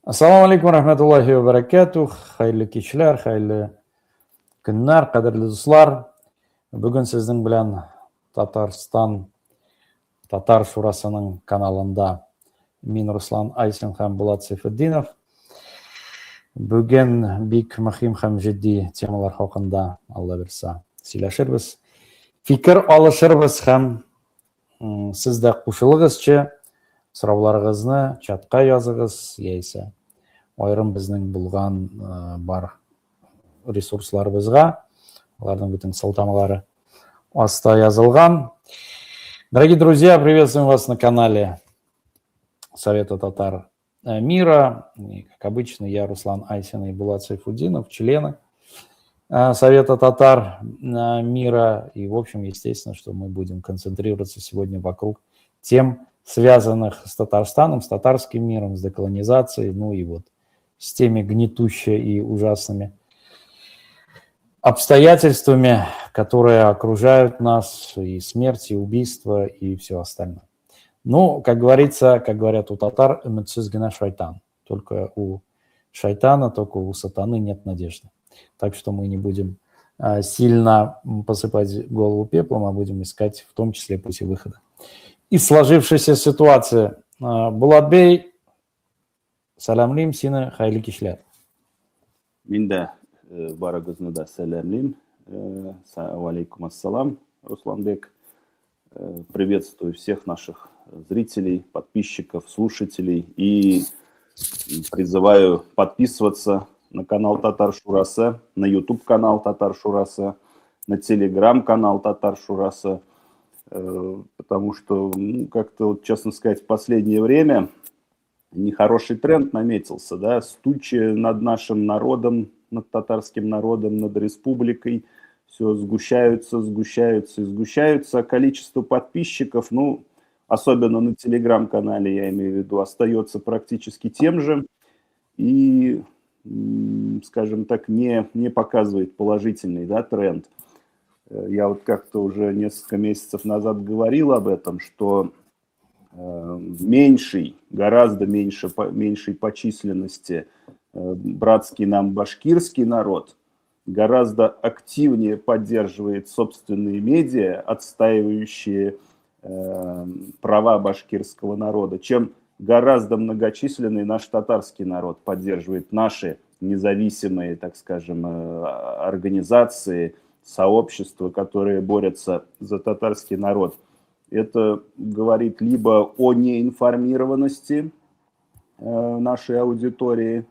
Ассаламу алейкум рахматуллахи ва баракатух. Хайлы кичләр, хайлы көннәр, кадерле дуслар. Бүген сезнең белән Татарстан Татар шурасының каналында мин Руслан Айсин һәм Булат Сайфетдинов. Бүген бик мөһим һәм җитди темалар хакында, Алла бирсә, сөйләшербез. Фикер алышырбыз һәм сез дә кушылыгызча сорауларыгызны чатка языгыз, яисә айрым безнең булган бар ресурсларыбызга, аларның бүтән сылтамалары аста язылган. Дорогие друзья, приветствуем вас на канале Совета Татар Мира. И, как обычно, я Руслан Айсин и Булат Сайфетдинов, члены Совета Татар Мира. И, в общем, естественно, что мы будем концентрироваться сегодня вокруг тем, связанных с Татарстаном, с татарским миром, с деколонизацией, ну и вот с теми гнетущими и ужасными обстоятельствами, которые окружают нас, и смерть, и убийство, и все остальное. Ну, как говорится, как говорят у татар, «Эмецюзгина шайтан». Только у шайтана, только у сатаны нет надежды. Так что мы не будем сильно посыпать голову пеплом, а будем искать в том числе пути выхода из сложившейся ситуации. Булат бей, саламлим сине хайлы кишләр. Мин дә барыгызны да сәламлим. Алейкум ассалам, Русланбек. Приветствую всех наших зрителей, подписчиков, слушателей и призываю подписываться на канал Татар Шурасы, на YouTube канал Татар Шурасы, на Telegram канал Татар Шурасы, потому что, как-то, вот, честно сказать, в последнее время нехороший тренд наметился, да, стучи над нашим народом, над татарским народом, над республикой, все сгущаются, а количество подписчиков, ну, особенно на телеграм-канале, я имею в виду, остается практически тем же и, скажем так, не показывает положительный, да, тренд. Я вот как-то уже несколько месяцев назад говорил об этом, что гораздо меньшей по численности братский нам башкирский народ гораздо активнее поддерживает собственные медиа, отстаивающие права башкирского народа, чем гораздо многочисленный наш татарский народ поддерживает наши независимые, так скажем, организации, сообщества, которые борются за татарский народ. Это говорит либо о неинформированности нашей аудитории,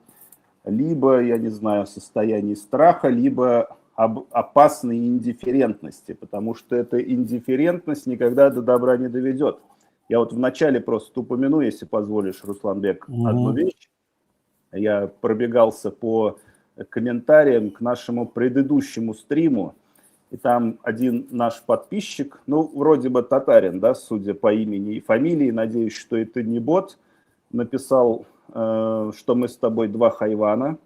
либо, я не знаю, о состоянии страха, либо об опасной индифферентности, потому что эта индифферентность никогда до добра не доведет. Я вот вначале просто упомяну, если позволишь, Русланбек, одну вещь. Я пробегался по комментариям к нашему предыдущему стриму, и там один наш подписчик, ну, вроде бы татарин, да, судя по имени и фамилии, надеюсь, что это не бот, написал, что мы с тобой два хайвана,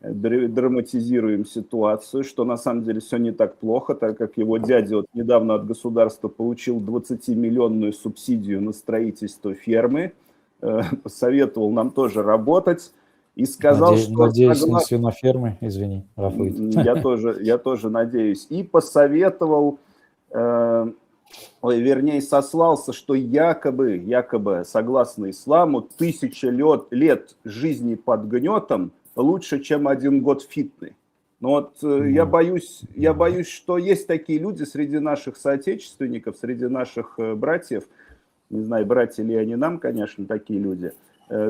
драматизируем ситуацию, что на самом деле все не так плохо, так как его дядя вот недавно от государства получил 20-миллионную субсидию на строительство фермы, посоветовал нам тоже работать. И сказал, надеюсь, на свинофермы, извини, я тоже надеюсь. И посоветовал, вернее, сослался, что якобы, согласно исламу, 1000 лет жизни под гнетом лучше, чем 1 год фитны. Но вот я боюсь, что есть такие люди среди наших соотечественников, среди наших братьев, не знаю, братья ли они нам, конечно, такие люди,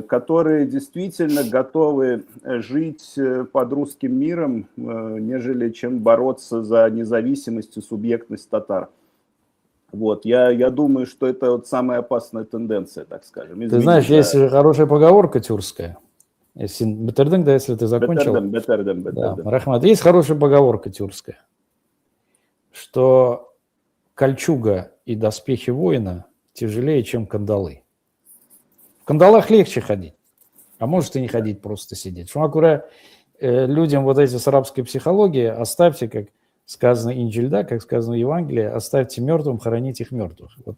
которые действительно готовы жить под русским миром, нежели чем бороться за независимость и субъектность татар. Вот, я думаю, что это вот самая опасная тенденция, так скажем. Ты знаешь, есть хорошая поговорка тюркская. Если ты закончил. Рахмат, есть хорошая поговорка тюркская, что кольчуга и доспехи воина тяжелее, чем кандалы. В кандалах легче ходить, а может и не ходить, просто сидеть. Шумакура, людям вот эти с арабской психологии оставьте, как сказано Инджильда, как сказано в Евангелии, оставьте мертвым, хоронить их мертвых. Вот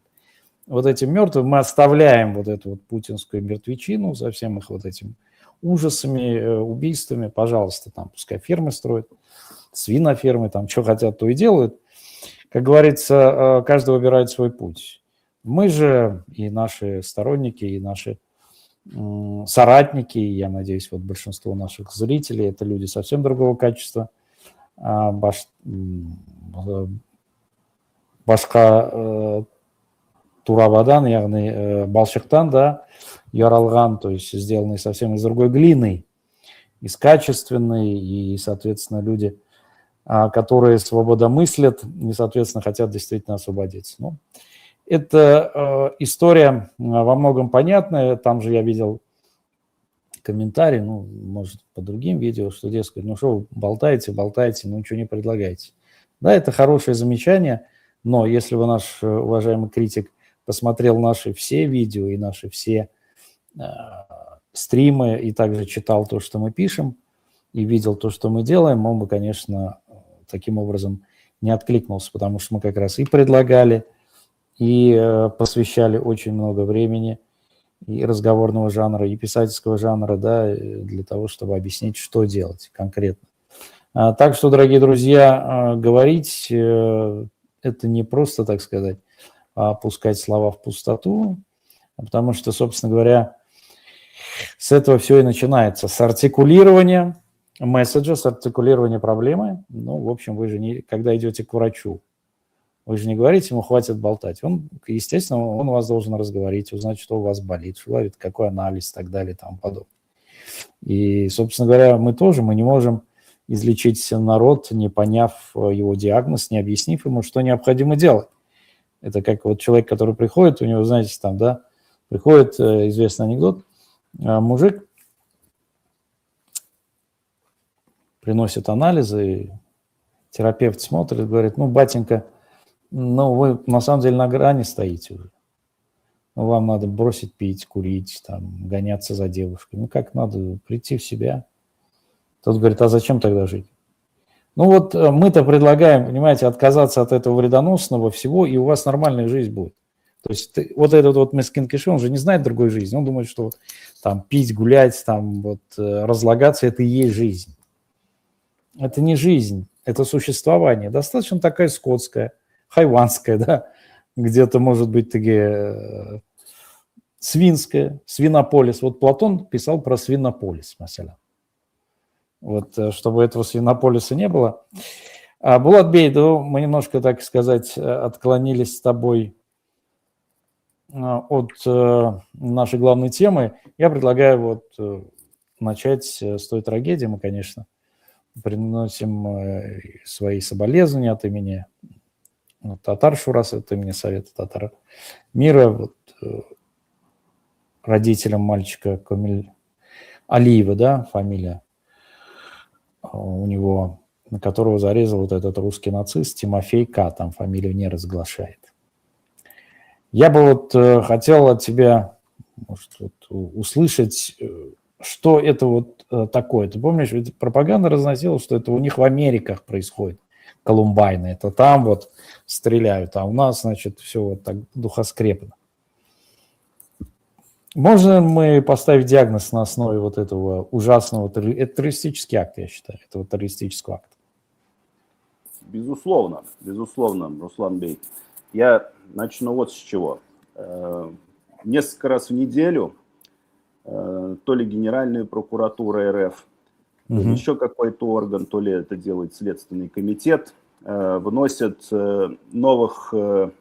вот этим мертвым, мы оставляем вот эту вот путинскую мертвечину со всем их вот этим ужасами, убийствами, пожалуйста, там пускай фермы строят, свинофермы, там что хотят, то и делают. Как говорится, каждый выбирает свой путь. Мы же и наши сторонники, и наши соратники, я надеюсь, вот большинство наших зрителей, это люди совсем другого качества. Башка Турабадан, яғни балшықтан, да, яралган, то есть сделанный совсем из другой глины, из качественной, и, соответственно, люди, которые свободомыслят и, соответственно, хотят действительно освободиться. Ну, это история во многом понятная, там же я видел комментарий, ну, может, по другим видео, что, дескать, ну что вы болтаете, ну ничего не предлагаете. Да, это хорошее замечание, но если бы наш уважаемый критик посмотрел наши все видео и наши все стримы, и также читал то, что мы пишем, и видел то, что мы делаем, он бы, конечно, таким образом не откликнулся, потому что мы как раз и предлагали, и посвящали очень много времени и разговорного жанра, и писательского жанра, да, для того, чтобы объяснить, что делать конкретно. Так что, дорогие друзья, говорить это не просто, так сказать, пускать слова в пустоту, потому что, собственно говоря, с этого все и начинается, с артикулирования месседжа, с артикулирования проблемы. Ну, в общем, вы же, не, когда идете к врачу, вы же не говорите ему, хватит болтать. Он, естественно, он вас должен разговорить, узнать, что у вас болит, какой анализ и так далее и тому подобное. И, собственно говоря, мы не можем излечить народ, не поняв его диагноз, не объяснив ему, что необходимо делать. Это как вот человек, который приходит, у него, знаете, там, да, приходит известный анекдот, мужик приносит анализы, терапевт смотрит, говорит, ну, батенька, ну, вы на самом деле на грани стоите уже. Ну, вам надо бросить пить, курить, там, гоняться за девушкой. Ну, как надо прийти в себя. Тот говорит, а зачем тогда жить? Ну, вот мы-то предлагаем, понимаете, отказаться от этого вредоносного всего, и у вас нормальная жизнь будет. То есть вот этот вот Мескин Киши, он же не знает другой жизни. Он думает, что там пить, гулять, там вот разлагаться – это и есть жизнь. Это не жизнь, это существование. Достаточно такая скотская, хайванская, да, где-то, может быть, такие свинская, свинополис. Вот Платон писал про свинополис, масаля. Вот, чтобы этого свинополиса не было. Булатбей, да, мы немножко, так сказать, отклонились с тобой от нашей главной темы. Я предлагаю вот начать с той трагедии. Мы, конечно, приносим свои соболезнования от имени Татар Шурас, от имени Совета Татар Мира, вот, родителям мальчика Камиль Алиева, да, фамилия у него, на которого зарезал вот этот русский нацист Тимофей К., там фамилию не разглашает. Я бы вот хотел от тебя, может, вот, услышать, что это вот такое. Ты помнишь, ведь пропаганда разносила, что это у них в Америках происходит, Колумбайны, это там вот стреляют, а у нас, значит, все вот так духоскрепно. Можно мы поставить диагноз на основе вот этого ужасного, это террористический акт, я считаю, этого террористического акта? Безусловно, Руслан Бей. Я начну вот с чего. Несколько раз в неделю то ли Генеральная прокуратура РФ, то ли еще какой-то орган, то ли это делает Следственный комитет, вносят новых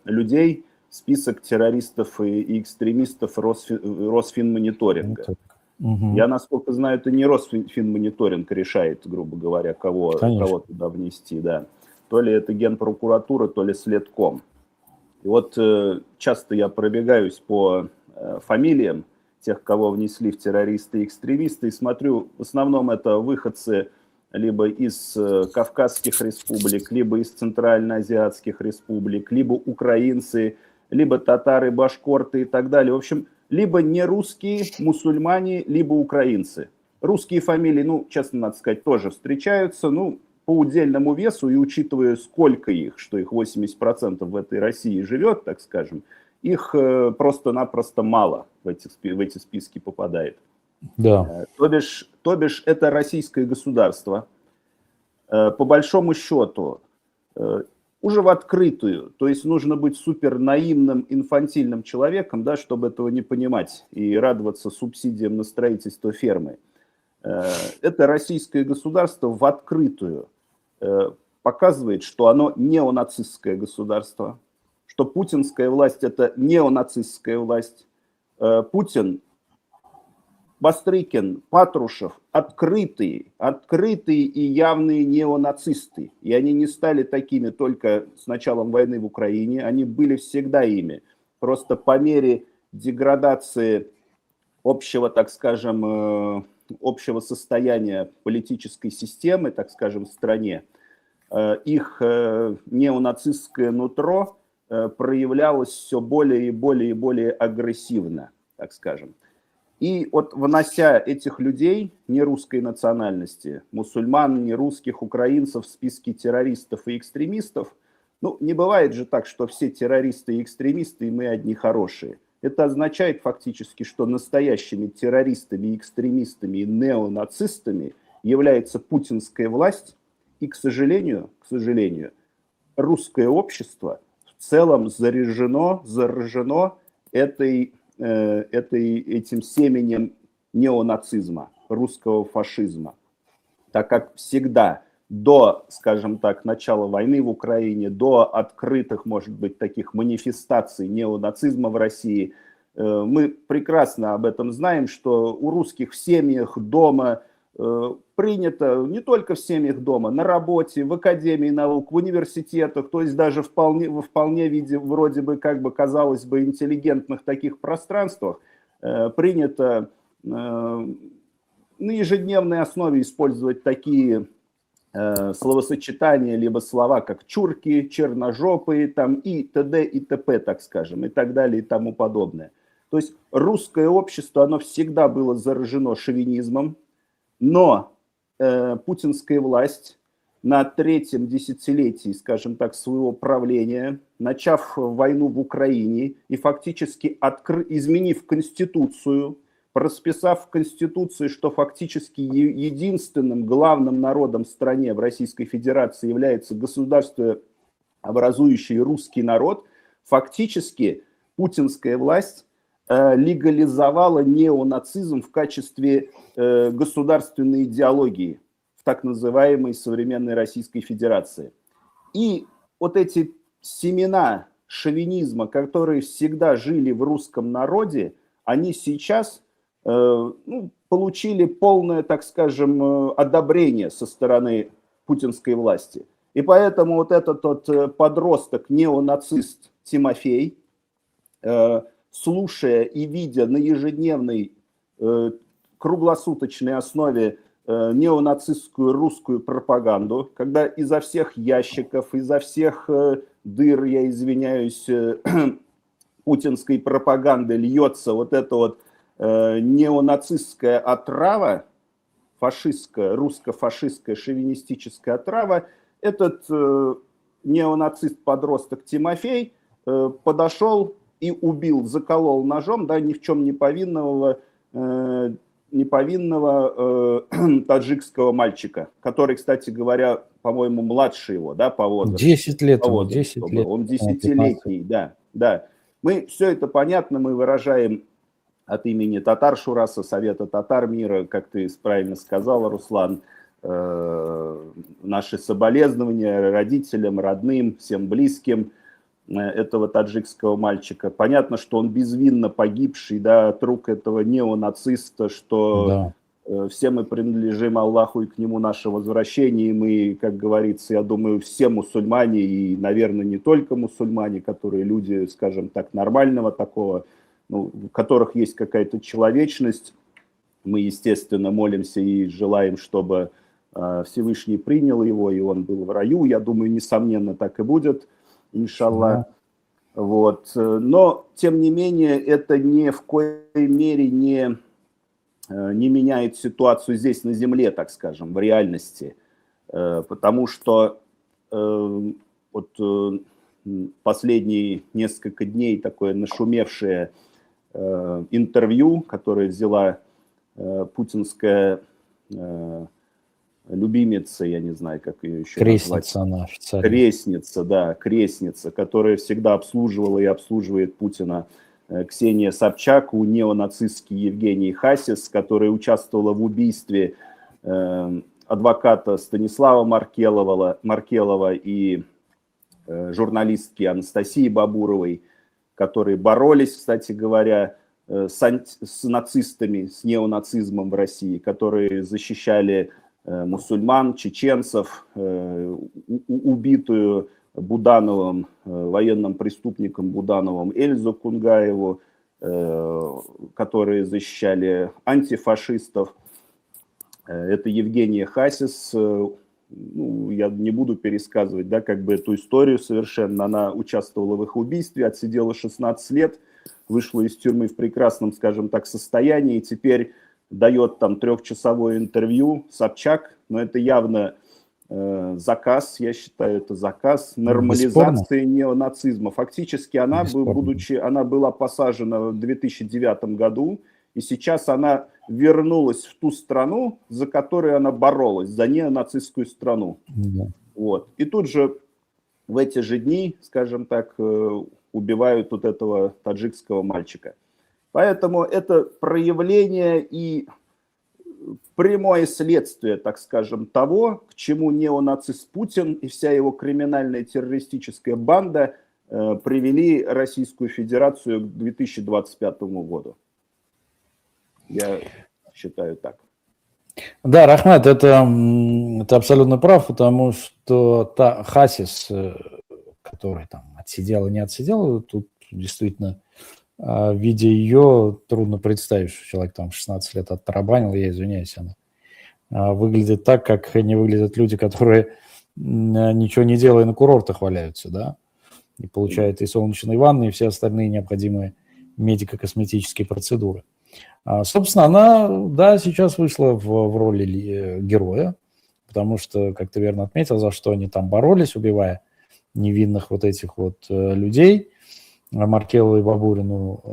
людей в список террористов и экстремистов Росфинмониторинга. Я, насколько знаю, это не Росфинмониторинг решает, грубо говоря, кого туда внести, да. То ли это Генпрокуратура, то ли Следком. И вот часто я пробегаюсь по фамилиям тех, кого внесли в террористы и экстремисты, и смотрю, в основном это выходцы либо из Кавказских республик, либо из Центральноазиатских республик, либо украинцы, либо татары, башкорты и так далее. В общем, либо не русские мусульмане, либо украинцы. Русские фамилии, ну, честно надо сказать, тоже встречаются, ну, по удельному весу, и учитывая, сколько их, что их 80% в этой России живет, так скажем, их просто-напросто мало в эти списки попадает. Да. То бишь это российское государство, по большому счету, уже в открытую, то есть нужно быть супер наивным, инфантильным человеком, да, чтобы этого не понимать и радоваться субсидиям на строительство фермы. Это российское государство в открытую показывает, что оно неонацистское государство, что путинская власть – это неонацистская власть. Путин, Бастрыкин, Патрушев – открытые и явные неонацисты. И они не стали такими только с началом войны в Украине, они были всегда ими. Просто по мере деградации общего, так скажем, общего состояния политической системы, так скажем, в стране, их неонацистское нутро проявлялось все более и более и более агрессивно, так скажем. И вот внося этих людей нерусской национальности, мусульман, нерусских, украинцев в списки террористов и экстремистов, ну, не бывает же так, что все террористы и экстремисты, и мы одни хорошие. Это означает фактически, что настоящими террористами, экстремистами и неонацистами является путинская власть, и, к сожалению, русское общество в целом заражено этим семенем неонацизма, русского фашизма. Так как всегда до, скажем так, начала войны в Украине, до открытых, может быть, таких манифестаций неонацизма в России, мы прекрасно об этом знаем, что у русских в семьях дома принято, не только в семьях дома, на работе, в академии наук, в университетах, то есть даже вполне виде, вроде бы, как бы казалось бы, интеллигентных таких пространствах, принято на ежедневной основе использовать такие словосочетания, либо слова, как чурки, черножопые, там, и т.д. и т.п., так скажем, и так далее, и тому подобное. То есть русское общество, оно всегда было заражено шовинизмом, но путинская власть на третьем десятилетии, скажем так, своего правления, начав войну в Украине и фактически изменив Конституцию, расписав в Конституции, что фактически единственным главным народом в стране, в Российской Федерации, является государствообразующий русский народ, фактически путинская власть легализовала неонацизм в качестве государственной идеологии в так называемой современной Российской Федерации. И вот эти семена шовинизма, которые всегда жили в русском народе, они сейчас получили полное, так скажем, одобрение со стороны путинской власти. И поэтому вот этот вот подросток, неонацист Тимофей, слушая и видя на ежедневной круглосуточной основе неонацистскую русскую пропаганду, когда изо всех ящиков, изо всех дыр, я извиняюсь, путинской пропаганды льется вот эта вот неонацистская отрава, фашистская, русско-фашистская шовинистическая отрава, этот неонацист-подросток Тимофей подошел и убил, заколол ножом, да, ни в чем не повинного таджикского мальчика, который, кстати говоря, по-моему, младше его, да, по возрасту. 10 лет, по возрасту 10 лет. Он 10-летний, да. Мы, все это понятно, мы выражаем от имени Татар Шураса, Совета Татар мира, как ты правильно сказал, Руслан, наши соболезнования родителям, родным, всем близким этого таджикского мальчика. Понятно, что он безвинно погибший, да, от рук этого неонациста, что все мы принадлежим Аллаху и к нему наше возвращение. И мы, как говорится, я думаю, все мусульмане, и, наверное, не только мусульмане, которые люди, скажем так, нормального такого, ну, у которых есть какая-то человечность, мы, естественно, молимся и желаем, чтобы Всевышний принял его, и он был в раю. Я думаю, несомненно, так и будет, иншаллах. Вот. Но, тем не менее, это ни в коей мере не меняет ситуацию здесь на земле, так скажем, в реальности. Потому что вот последние несколько дней такое нашумевшее интервью, которое взяла путинская любимица, я не знаю, как ее еще Крестница назвать. она официально. Крестница, да, крестница, которая всегда обслуживала и обслуживает Путина, Ксения Собчак, у неонацистский Евгений Хасис, которая участвовала в убийстве адвоката Станислава Маркелова и журналистки Анастасии Бабуровой, которые боролись, кстати говоря, с нацистами, с неонацизмом в России, которые защищали мусульман, чеченцев, убитую Будановым, военным преступником Будановым Эльзу Кунгаеву, которые защищали антифашистов. Это Евгения Хасис. Ну, я не буду пересказывать, да, как бы эту историю совершенно. Она участвовала в их убийстве, отсидела 16 лет, вышла из тюрьмы в прекрасном, скажем так, состоянии, и теперь дает там 3-часовое интервью Собчак, но это явно заказ, я считаю, это заказ нормализации неонацизма. Фактически она, она была посажена в 2009 году, и сейчас она вернулась в ту страну, за которую она боролась, за неонацистскую страну. Вот. И тут же в эти же дни, скажем так, убивают вот этого таджикского мальчика. Поэтому это проявление и прямое следствие, так скажем, того, к чему неонацист Путин и вся его криминальная террористическая банда привели Российскую Федерацию к 2025 году. Я считаю так. Да, Рахмат, это абсолютно прав, потому что Хасис, который там отсидел и не отсидел, тут действительно, видя ее, трудно представить, что человек там 16 лет оттарабанил, я извиняюсь, она выглядит так, как не выглядят люди, которые ничего не делая на курортах валяются, да, и получают и солнечные ванны, и все остальные необходимые медико-косметические процедуры. Собственно, она, да, сейчас вышла в роли героя, потому что, как ты верно отметил, за что они там боролись, убивая невинных вот этих вот людей, Маркелову и Бабурину,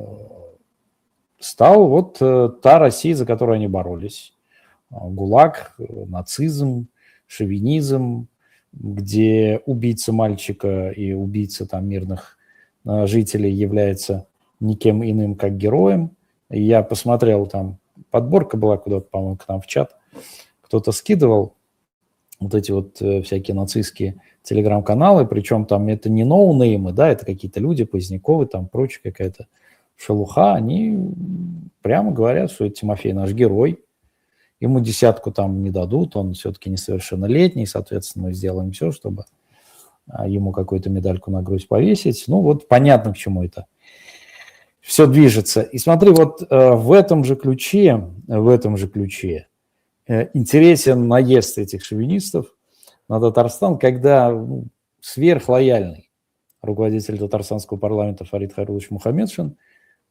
стал вот та Россия, за которую они боролись. ГУЛАГ, нацизм, шовинизм, где убийца мальчика и убийца там мирных жителей является никем иным, как героем. Я посмотрел, там подборка была куда-то, по-моему, к нам в чат. Кто-то скидывал вот эти вот всякие нацистские телеграм-каналы, причем там это не ноунеймы, да, это какие-то люди, Поздняковы, там прочая какая-то шелуха. Они прямо говорят, что Тимофей наш герой. Ему 10 там не дадут, он все-таки несовершеннолетний, соответственно, мы сделаем все, чтобы ему какую-то медальку на грудь повесить. Ну вот понятно, к чему это. Все движется. И смотри, вот в этом же ключе интересен наезд этих шовинистов на Татарстан, когда сверхлояльный руководитель татарстанского парламента Фарид Хайруллович Мухаммедшин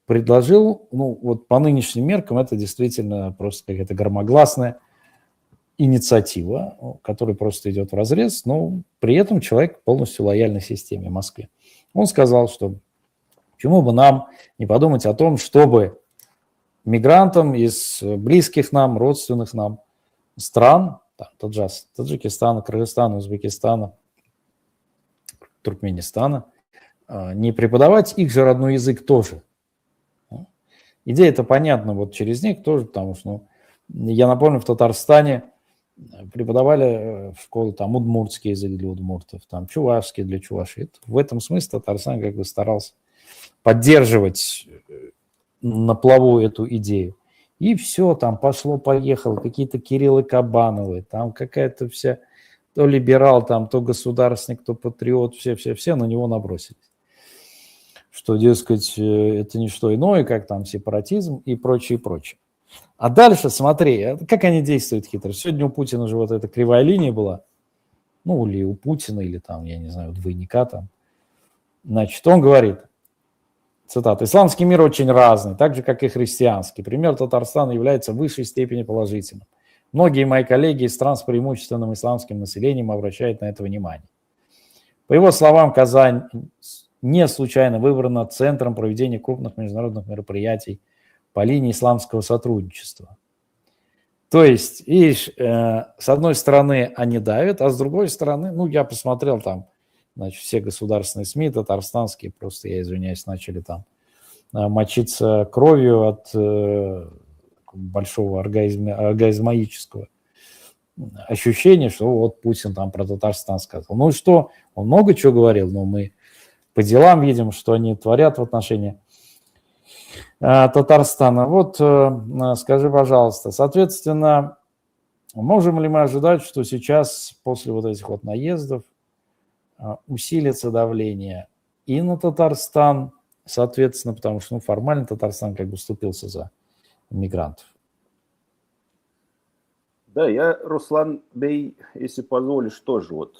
предложил, ну вот по нынешним меркам это действительно просто какая-то громогласная инициатива, которая просто идет вразрез, но при этом человек полностью лояльной системе Москвы. Он сказал, что почему бы нам не подумать о том, чтобы мигрантам из близких нам, родственных нам стран, там, Таджикистана, Кыргызстана, Узбекистана, Туркменистана, не преподавать их же родной язык тоже. Идея-то понятна вот через них тоже, потому что, я напомню, в Татарстане преподавали в школе там удмуртский язык для удмуртов, там чувашский для чувашей. В этом смысле Татарстан как бы старался поддерживать на плаву эту идею. И все, там пошло-поехало, какие-то Кириллы Кабановы, там какая-то вся, то либерал, там, то государственник, то патриот, все на него набросились. Что, дескать, это не что иное, как там сепаратизм и прочее, прочее. А дальше, смотри, как они действуют хитро. Сегодня у Путина же вот эта кривая линия была, ну, или у Путина, или там, я не знаю, у двойника там. Значит, он говорит, цитата, «Исламский мир очень разный, так же, как и христианский. Пример Татарстана является в высшей степени положительным. Многие мои коллеги из стран с преимущественным исламским населением обращают на это внимание. По его словам, Казань не случайно выбрана центром проведения крупных международных мероприятий по линии исламского сотрудничества. То есть, видишь, с одной стороны они давят, а с другой стороны, ну, я посмотрел там, значит, все государственные СМИ татарстанские, просто, я извиняюсь, начали там мочиться кровью от большого оргазмического ощущения, что вот Путин там про Татарстан сказал. Ну и что? Он много чего говорил, но мы по делам видим, что они творят в отношении Татарстана. Вот скажи, пожалуйста, соответственно, можем ли мы ожидать, что сейчас после вот этих вот наездов усилится давление и на Татарстан, соответственно, потому что формально Татарстан как бы вступился за мигрантов? Да, я, Руслан Бей, если позволишь, тоже вот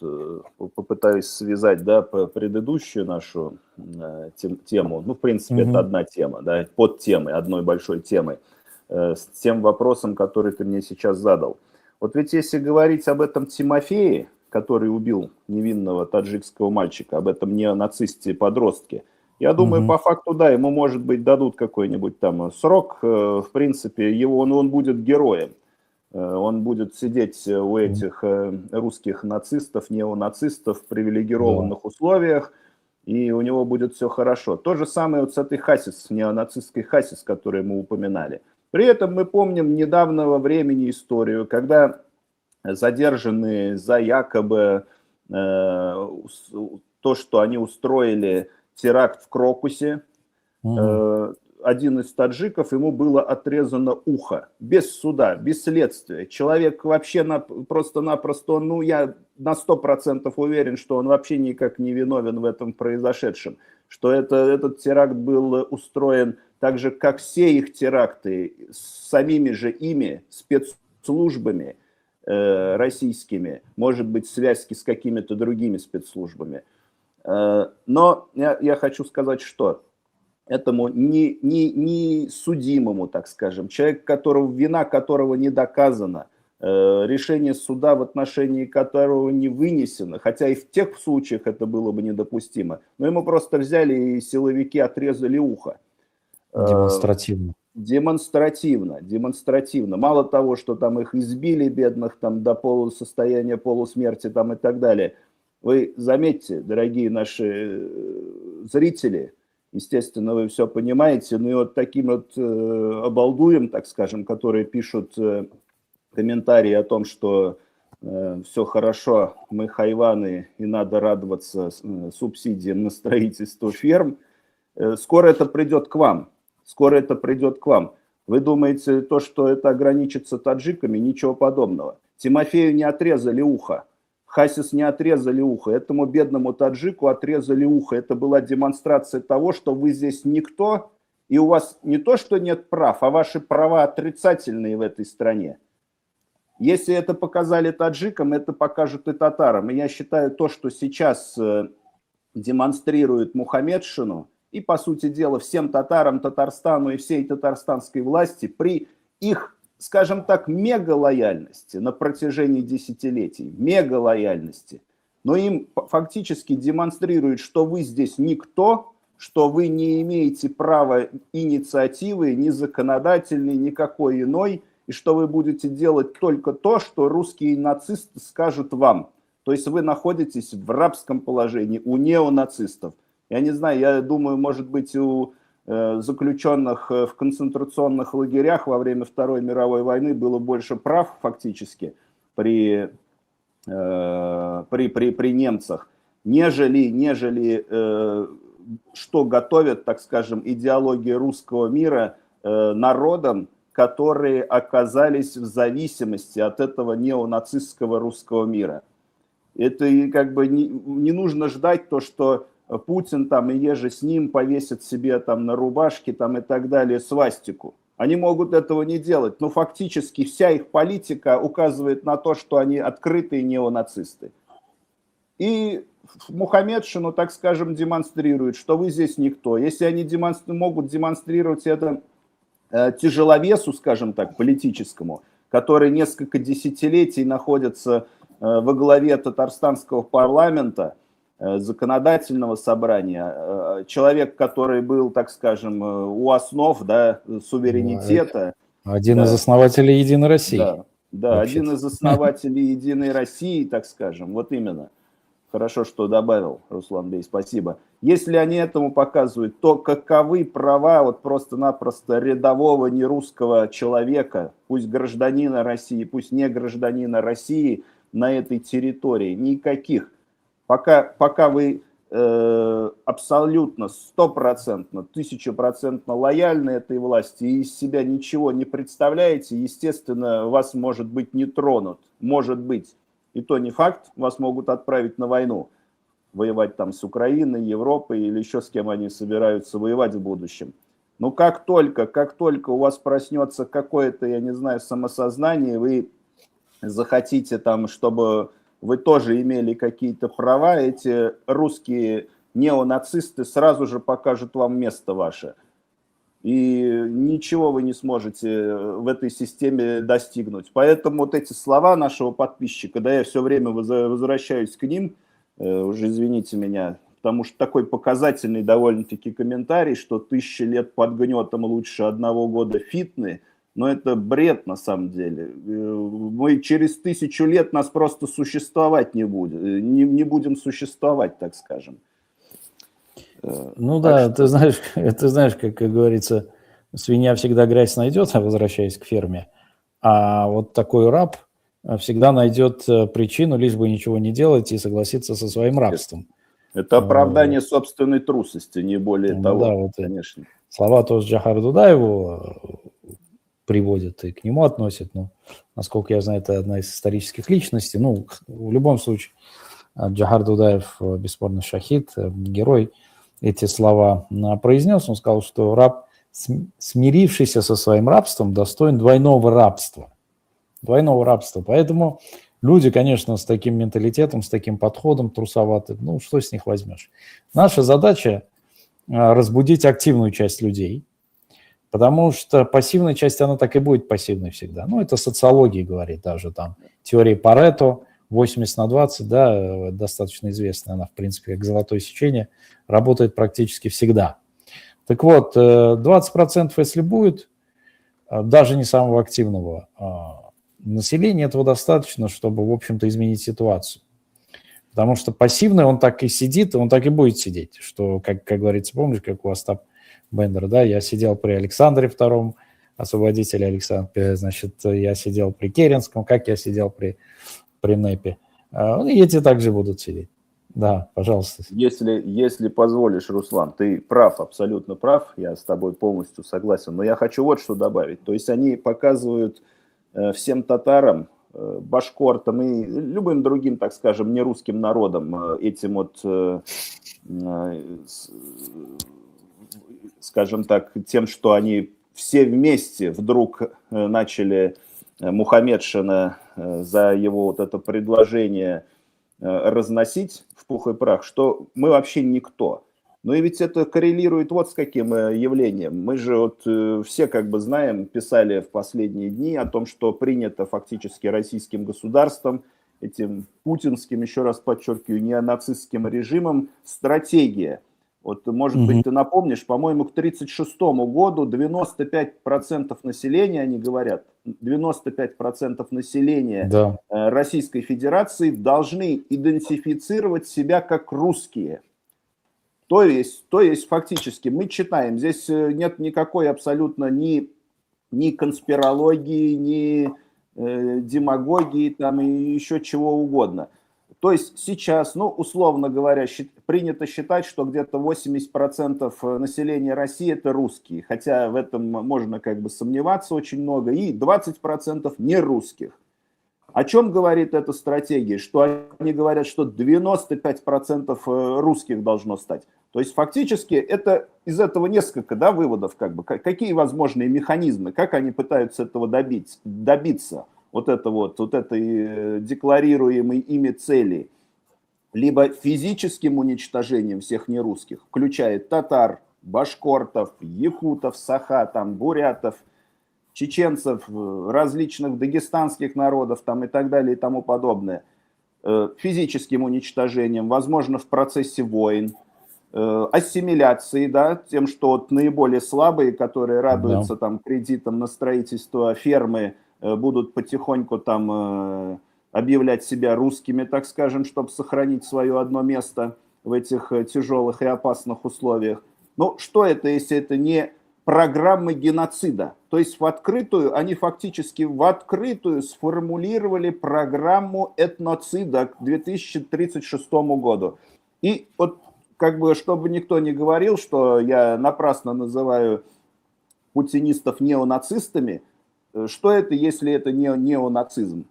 попытаюсь связать, да, предыдущую нашу тему, ну, в принципе, это одна тема, да, под темой, одной большой темой, с тем вопросом, который ты мне сейчас задал. Вот ведь если говорить об этом Тимофее, который убил невинного таджикского мальчика, об этом неонацисте-подростке, я думаю, по факту, да, ему, может быть, дадут какой-нибудь там срок, в принципе, он будет героем. Он будет сидеть у этих русских нацистов, неонацистов в привилегированных условиях, и у него будет все хорошо. То же самое вот с этой Хасис, неонацистской Хасис, которую мы упоминали. При этом мы помним недавнего времени историю, когда задержанные за якобы то, что они устроили теракт в Крокусе, один из таджиков, ему было отрезано ухо, без суда, без следствия. Человек вообще просто-напросто, ну, я на 100% уверен, что он вообще никак не виновен в этом произошедшем, что этот теракт был устроен так же, как все их теракты, с самими же ими, спецслужбами российскими, может быть, связки с какими-то другими спецслужбами. Но я хочу сказать, что этому не судимому, так скажем, человек, вина которого не доказана, решение суда в отношении которого не вынесено, хотя и в тех случаях это было бы недопустимо, но ему просто взяли и силовики отрезали ухо. Демонстративно. Демонстративно. Мало того, что там их избили, бедных, там до состояния полусмерти там, и так далее. Вы заметьте, дорогие наши зрители, естественно, вы все понимаете, но и вот таким вот обалдуем, так скажем, которые пишут комментарии о том, что все хорошо, мы хайваны и надо радоваться субсидиям на строительство ферм, скоро это придет к вам. Скоро это придет к вам. Вы думаете, то, что это ограничится таджиками? Ничего подобного. Тимофею не отрезали ухо. Хасис не отрезали ухо, этому бедному таджику отрезали ухо. Это была демонстрация того, что вы здесь никто, и у вас не то, что нет прав, а ваши права отрицательные в этой стране. Если это показали таджикам, это покажут и татарам. И я считаю, то, что сейчас демонстрирует Мухаммедшину, и, по сути дела, всем татарам, Татарстану и всей татарстанской власти при их, скажем так, мега-лояльности на протяжении десятилетий, мега-лояльности, но им фактически демонстрирует, что вы здесь никто, что вы не имеете права инициативы, ни законодательной, никакой иной, и что вы будете делать только то, что русские нацисты скажут вам. То есть вы находитесь в рабском положении у неонацистов. Я не знаю, я думаю, может быть, у заключенных в концентрационных лагерях во время Второй мировой войны было больше прав фактически при немцах, нежели что готовят, так скажем, идеологии русского мира народам, которые оказались в зависимости от этого неонацистского русского мира. Это как бы не нужно ждать то, что Путин там и еже с ним повесят себе там на рубашке там и так далее свастику. Они могут этого не делать, но фактически вся их политика указывает на то, что они открытые неонацисты. И Мухаммедшину, так скажем, демонстрирует, что вы здесь никто. Если они могут демонстрировать это тяжеловесу, скажем так, политическому, который несколько десятилетий находится во главе татарстанского парламента, законодательного собрания, человек, который был, так скажем, у основ, да, суверенитета. Один да, из основателей «Единой России». Да, да, один из основателей «Единой России», так скажем, вот именно. Хорошо, что добавил, Руслан Бей, спасибо. Если они этому показывают, то каковы права вот просто-напросто рядового нерусского человека, пусть гражданина России, пусть не гражданина России, на этой территории? Никаких. Пока вы абсолютно, 100%, 1000% лояльны этой власти и из себя ничего не представляете, естественно, вас, может быть, не тронут. Может быть. И то не факт, вас могут отправить на войну, воевать там с Украиной, Европой или еще с кем они собираются воевать в будущем. Но как только у вас проснется какое-то, я не знаю, самосознание, вы захотите там, чтобы вы тоже имели какие-то права, эти русские неонацисты сразу же покажут вам место ваше. И ничего вы не сможете в этой системе достигнуть. Поэтому вот эти слова нашего подписчика, да, я все время возвращаюсь к ним, уже извините меня, потому что такой показательный довольно-таки комментарий, что 1000 лет под гнетом лучше 1 года фитны, но это бред на самом деле. Мы через 1000 лет нас просто существовать не будем существовать, так скажем. Ну да, ты знаешь, как говорится, свинья всегда грязь найдет, возвращаясь к ферме, а вот такой раб всегда найдет причину, лишь бы ничего не делать и согласиться со своим рабством. Это оправдание собственной трусости, не более того, да, вот конечно. Слова тоже Джохара Дудаева приводят и к нему относят, но, насколько я знаю, это одна из исторических личностей. Ну, в любом случае, Джохар Дудаев, бесспорно, шахид, герой, эти слова произнес. Он сказал, что раб, смирившийся со своим рабством, достоин двойного рабства. Двойного рабства. Поэтому люди, конечно, с таким менталитетом, с таким подходом трусоваты, ну, что с них возьмешь? Наша задача разбудить активную часть людей, потому что пассивная часть, она так и будет пассивной всегда. Ну, это социология говорит даже там. Теория Парето, 80/20, да, достаточно известная, она, в принципе, как золотое сечение, работает практически всегда. Так вот, 20%, если будет, даже не самого активного населения, этого достаточно, чтобы, в общем-то, изменить ситуацию. Потому что пассивный, он так и сидит, он так и будет сидеть. Что, как говорится, помнишь, как у Остап Бендера, да, я сидел при Александре II, освободителе Александра, значит, я сидел при Керенском, как я сидел при НЭПе. И эти также будут сидеть. Да, пожалуйста. Если позволишь, Руслан, ты прав, абсолютно прав, я с тобой полностью согласен, но я хочу вот что добавить. То есть они показывают всем татарам, башкортам и любым другим, так скажем, нерусским народам, этим вот, скажем так, тем, что они все вместе вдруг начали Мухаммедшина за его вот это предложение разносить в пух и прах, что мы вообще никто. Но и ведь это коррелирует вот с каким явлением. Мы же вот все как бы знаем, писали в последние дни о том, что принято фактически российским государством, этим путинским, еще раз подчеркиваю, неонацистским режимом, стратегия. Вот, может быть, ты напомнишь, по-моему, к 1936 году 95% населения, они говорят, 95% населения Российской Федерации должны идентифицировать себя как русские. То есть фактически мы читаем, здесь нет никакой абсолютно ни конспирологии, ни демагогии там, и еще чего угодно. То есть сейчас, ну, условно говоря, принято считать, что где-то 80% населения России это русские, хотя в этом можно как бы сомневаться очень много, и 20% не русских. О чем говорит эта стратегия? Что они говорят, что 95% русских должно стать. То есть фактически это, из этого несколько, да, выводов, как бы, какие возможные механизмы, как они пытаются этого добиться. Вот этой декларируемой ими цели, либо физическим уничтожением всех нерусских, включая татар, башкортов, якутов, саха, там, бурятов, чеченцев, различных дагестанских народов там, и так далее и тому подобное. физическим уничтожением, возможно, в процессе войн, ассимиляцией, да, тем, что вот наиболее слабые, которые радуются там кредитам на строительство фермы, будут потихоньку там объявлять себя русскими, так скажем, чтобы сохранить свое одно место в этих тяжелых и опасных условиях. Ну, что это, если это не программы геноцида? То есть в открытую, они фактически в открытую сформулировали программу этноцида к 2036 году. И вот как бы, чтобы никто не говорил, что я напрасно называю путинистов неонацистами, что это, если это не неонацизм?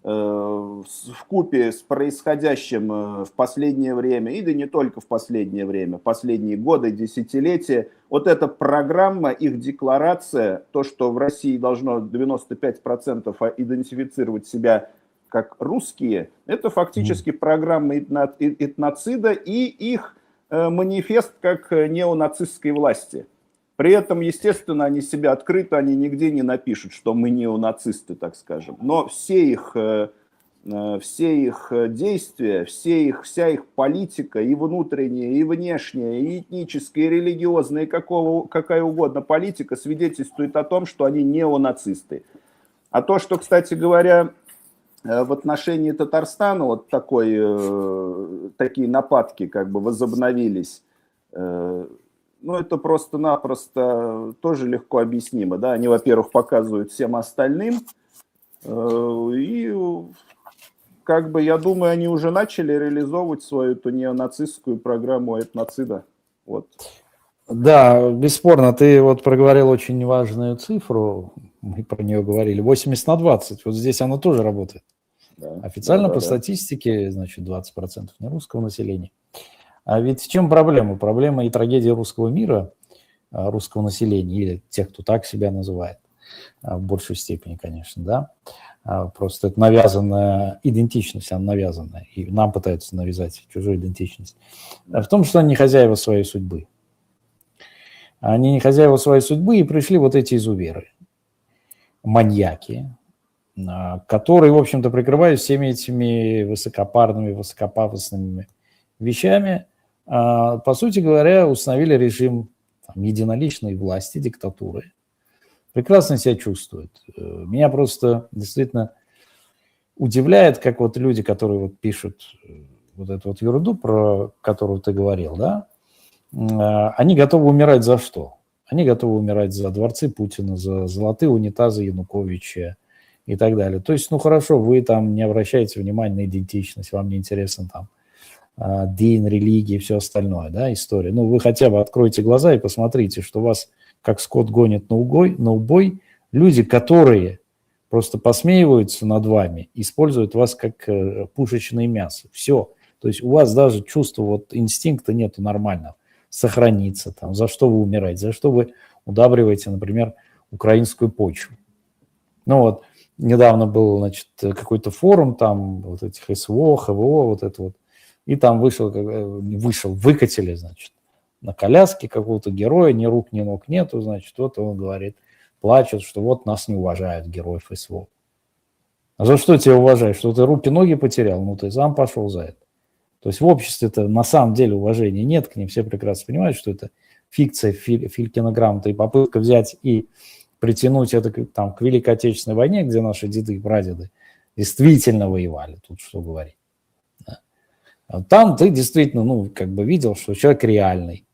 Вкупе с происходящим в последнее время, и да не только в последнее время, последние годы, десятилетия, вот эта программа, их декларация, то, что в России должно 95% идентифицировать себя как русские, это фактически программа этноцида и их манифест как неонацистской власти. При этом, естественно, они себя открыто, они нигде не напишут, что мы неонацисты, так скажем. Но все их действия, вся их политика, и внутренняя, и внешняя, и этническая, и религиозная, и какая угодно политика свидетельствует о том, что они неонацисты. А то, что, кстати говоря, в отношении Татарстана вот такие нападки как бы возобновились, ну, это просто-напросто тоже легко объяснимо, да, они, во-первых, показывают всем остальным, и, как бы, я думаю, они уже начали реализовывать свою эту неонацистскую программу этноцида, вот. Да, бесспорно, ты вот проговорил очень важную цифру, мы про нее говорили, 80/20, вот здесь она тоже работает. Да, официально по статистике, значит, 20% нерусского населения. А ведь в чем проблема? Проблема и трагедия русского мира, русского населения, или тех, кто так себя называет, в большей степени, конечно, да. Просто это навязанная идентичность, она навязанная, и нам пытаются навязать чужую идентичность. В том, что они не хозяева своей судьбы. Они не хозяева своей судьбы, и пришли вот эти изуверы, маньяки, которые, в общем-то, прикрываясь всеми этими высокопарными, высокопафосными вещами, по сути говоря, установили режим единоличной власти, диктатуры. Прекрасно себя чувствуют. Меня просто действительно удивляет, как вот люди, которые вот пишут вот эту вот ерунду, про которую ты говорил, да, они готовы умирать за что? Они готовы умирать за дворцы Путина, за золотые унитазы Януковича и так далее. То есть, ну хорошо, вы там не обращаете внимания на идентичность, вам не интересно там день, религия и все остальное, да, история. Ну, вы хотя бы откройте глаза и посмотрите, что вас, как скот, гонит на убой люди, которые просто посмеиваются над вами, используют вас как пушечное мясо. Все. То есть у вас даже чувства, вот инстинкта нету нормального. Сохраниться там, за что вы умираете, за что вы удабриваете, например, украинскую почву. Ну вот, недавно был, значит, какой-то форум там, вот этих СВО, ХВО, вот это вот. И там выкатили, значит, на коляске какого-то героя, ни рук, ни ног нету, значит, вот он говорит, плачет, что вот нас не уважают, героев СВО. А за что тебя уважают? Что ты руки, ноги потерял? Ну, ты сам пошел за это. То есть в обществе-то на самом деле уважения нет к ним, все прекрасно понимают, что это фикция, филькинограмма, и попытка взять и притянуть это там, к Великой Отечественной войне, где наши деды и прадеды действительно воевали, тут что говорить. Там ты действительно, ну, как бы видел, что человек реальный.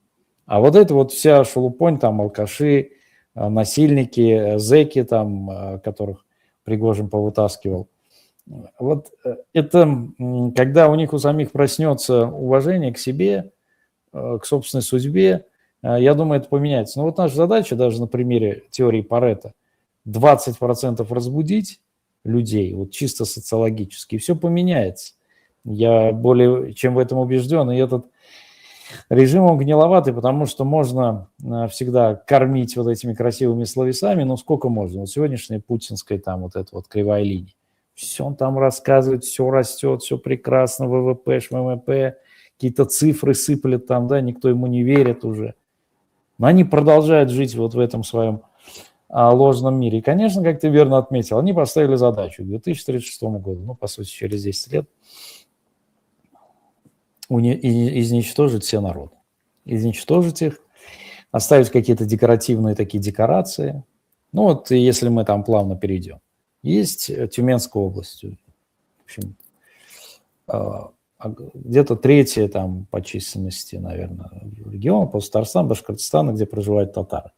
А вот это вот вся шелупонь, там, алкаши, насильники, зэки, там, которых Пригожин повытаскивал. Вот это, когда у них у самих проснется уважение к себе, к собственной судьбе, я думаю, это поменяется. Но вот наша задача, даже на примере теории Парето, 20% разбудить людей, вот чисто социологически, и все поменяется. Я более чем в этом убежден, и этот режим, он гниловатый, потому что можно всегда кормить вот этими красивыми словесами, но сколько можно. Вот сегодняшняя путинская там вот эта вот кривая линия. Все он там рассказывает, все растет, все прекрасно, ВВП, ШВВП, какие-то цифры сыплет там, да, никто ему не верит уже. Но они продолжают жить вот в этом своем ложном мире. И, конечно, как ты верно отметил, они поставили задачу к 2036 году, ну, по сути, через 10 лет, изничтожить все народы. Изничтожить их, оставить какие-то декоративные такие декорации. Ну вот если мы там плавно перейдем. Есть Тюменская область. В общем, где-то третья там по численности, наверное, регион, после Татарстана, Башкортостана, где проживают татары.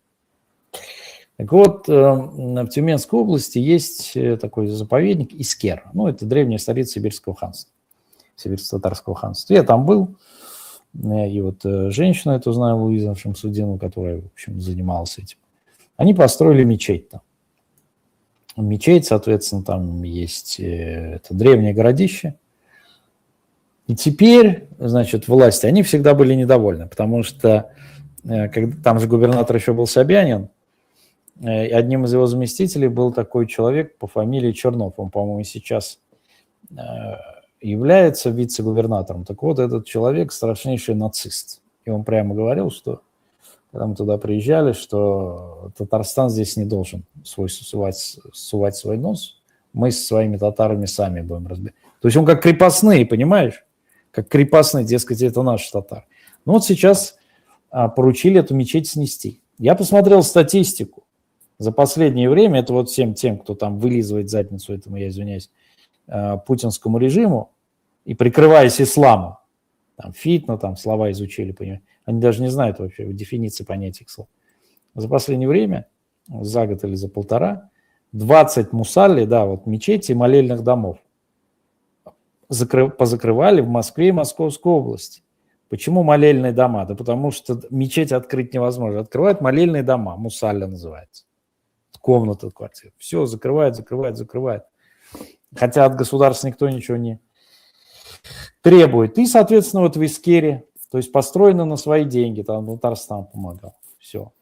Так вот, в Тюменской области есть такой заповедник Искер. Ну, это древняя столица Сибирского ханства, Сибирско-татарского ханства. Я там был, и вот женщина эту знаю, Луиза Шамсудинова, которая, в общем, занималась этим. Они построили мечеть там. Мечеть, соответственно, там есть это древнее городище. И теперь, значит, власти, они всегда были недовольны, потому что когда, там же губернатор еще был Собянин, и одним из его заместителей был такой человек по фамилии Чернов. Он, по-моему, сейчас является вице-губернатором. Так вот, этот человек страшнейший нацист. И он прямо говорил, что, когда мы туда приезжали, что Татарстан здесь не должен сувать свой нос. Мы со своими татарами сами будем разбирать. То есть он как крепостные, понимаешь? Как крепостные, дескать, это наши татары. Ну вот сейчас поручили эту мечеть снести. Я посмотрел статистику. За последнее время, это вот всем тем, кто там вылизывает задницу этому, я извиняюсь, путинскому режиму и прикрываясь исламом, там фитна, там слова изучили, понимаете, они даже не знают вообще дефиниции понятия слов. За последнее время, за год или за полтора, 20 мусалли, да, вот мечетей и молельных домов позакрывали в Москве и Московской области. Почему молельные дома? Да потому что мечеть открыть невозможно. Открывают молельные дома, мусалля называется. Комната, квартира. Все, закрывают. Хотя от государства никто ничего не требует. И, соответственно, вот в Искере, то есть построено на свои деньги, там Татарстан помогал. Все.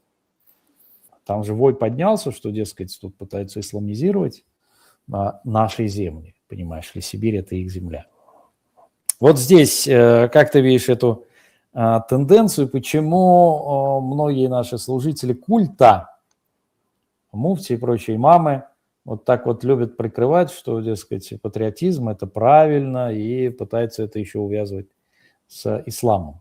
Там же вой поднялся, что, дескать, тут пытаются исламизировать наши земли. Понимаешь ли, Сибирь – это их земля. Вот здесь, как ты видишь эту тенденцию, почему многие наши служители культа, муфти и прочие имамы, вот так вот любят прикрывать, что, дескать, патриотизм – это правильно, и пытаются это еще увязывать с исламом.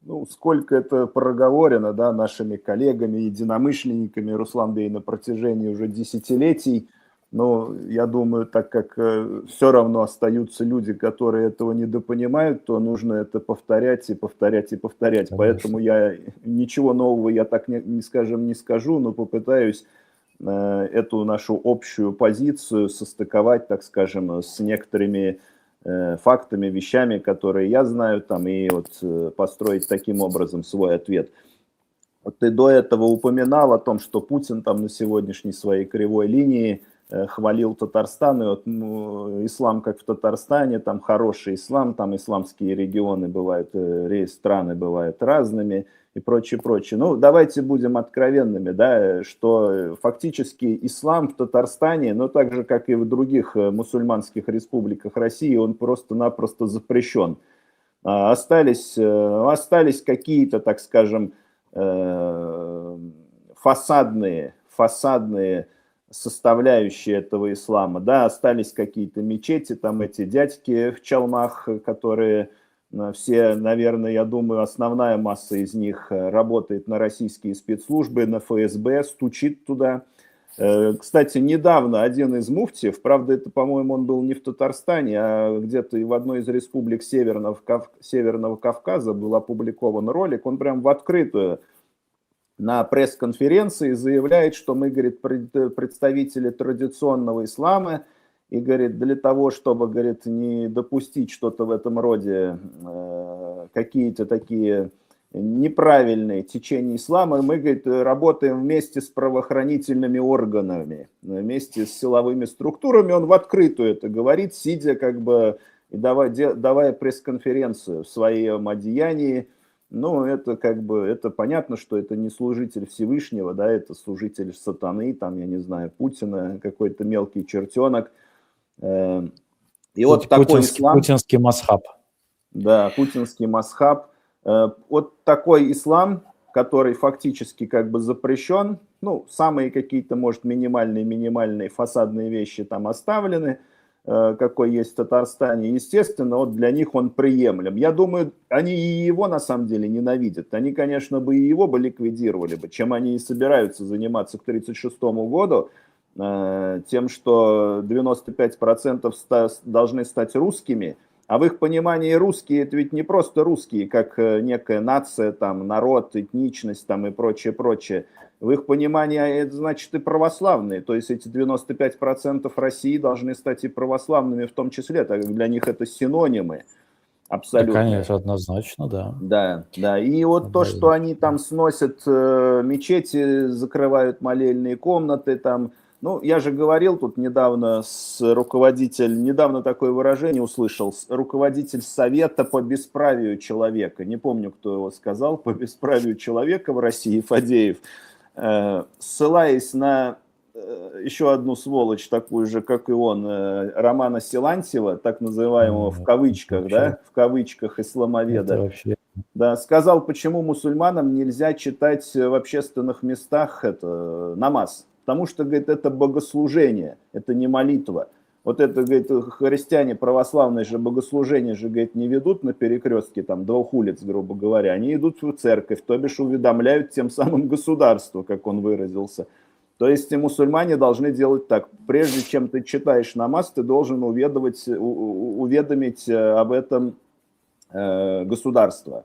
Ну, сколько это проговорено, да, нашими коллегами, единомышленниками, Руслан Бей, на протяжении уже десятилетий. Но я думаю, так как все равно остаются люди, которые этого недопонимают, то нужно это повторять и повторять и повторять. Конечно. Поэтому я ничего нового я так не скажу, но попытаюсь эту нашу общую позицию состыковать, так скажем, с некоторыми фактами, вещами, которые я знаю, там, и вот построить таким образом свой ответ. Вот ты до этого упоминал о том, что Путин там на сегодняшней своей кривой линии хвалил Татарстан, и вот ислам как в Татарстане, там хороший ислам, там исламские регионы бывают, страны бывают разными и прочее, прочее. Ну, давайте будем откровенными, да, что фактически ислам в Татарстане, но так же, как и в других мусульманских республиках России, он просто-напросто запрещен. Остались какие-то, так скажем, фасадные составляющие этого ислама, да, остались какие-то мечети, там эти дядьки в чалмах, которые все, наверное, я думаю, основная масса из них работает на российские спецслужбы, на ФСБ, стучит туда. Кстати, недавно один из муфтиев, правда, это, по-моему, он был не в Татарстане, а где-то и в одной из республик Северного Кавказа был опубликован ролик, он прям в открытую на пресс-конференции заявляет, что мы, говорит, представители традиционного ислама, и, говорит, для того, чтобы, говорит, не допустить что-то в этом роде, какие-то такие неправильные течения ислама, мы, говорит, работаем вместе с правоохранительными органами, вместе с силовыми структурами. Он в открытую это говорит, сидя как бы, и давая пресс-конференцию в своем одеянии. Ну, это как бы, это понятно, что это не служитель Всевышнего, да, это служитель сатаны, там, я не знаю, Путина, какой-то мелкий чертенок. И вот такой ислам... Путинский масхаб. Да, путинский масхаб. Вот такой ислам, который фактически как бы запрещен, ну, самые какие-то, может, минимальные фасадные вещи там оставлены, какой есть в Татарстане, естественно, вот для них он приемлем. Я думаю, они и его на самом деле ненавидят. Они, конечно, бы и его бы ликвидировали бы, чем они и собираются заниматься к 1936 году, тем, что 95% должны стать русскими. А в их понимании русские это ведь не просто русские, как некая нация, там, народ, этничность там, и прочее, прочее. В их понимании это значит и православные. То есть эти 95% России должны стать и православными в том числе, так как для них это синонимы абсолютно. Да, конечно, однозначно, да. Да, да. И вот то, что они там сносят мечети, закрывают молельные комнаты, там, ну, я же говорил тут недавно недавно такое выражение услышал, руководитель Совета по бесправию человека, не помню, кто его сказал, по бесправию человека в России, Фадеев, ссылаясь на еще одну сволочь, такую же, как и он, Романа Силантьева, так называемого в кавычках, да, в кавычках исламоведа, вообще... да, сказал, почему мусульманам нельзя читать в общественных местах намаз. Потому что, говорит, это богослужение, это не молитва. Вот это, говорит, христиане православные же богослужения же, говорит, не ведут на перекрестке там 2 улиц, грубо говоря. Они идут в церковь, то бишь уведомляют тем самым государство, как он выразился. То есть и мусульмане должны делать так. Прежде чем ты читаешь намаз, ты должен уведомить об этом государство,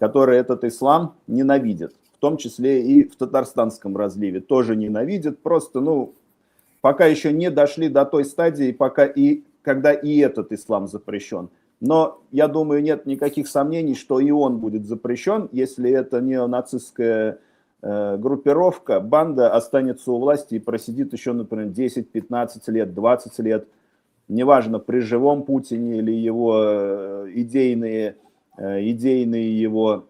которое этот ислам ненавидит. В том числе и в татарстанском разливе тоже ненавидят, просто, ну, пока еще не дошли до той стадии, когда и этот ислам запрещен. Но, я думаю, нет никаких сомнений, что и он будет запрещен, если эта неонацистская группировка, банда останется у власти и просидит еще, например, 10, 15 лет, 20 лет, неважно, при живом Путине или его идейные его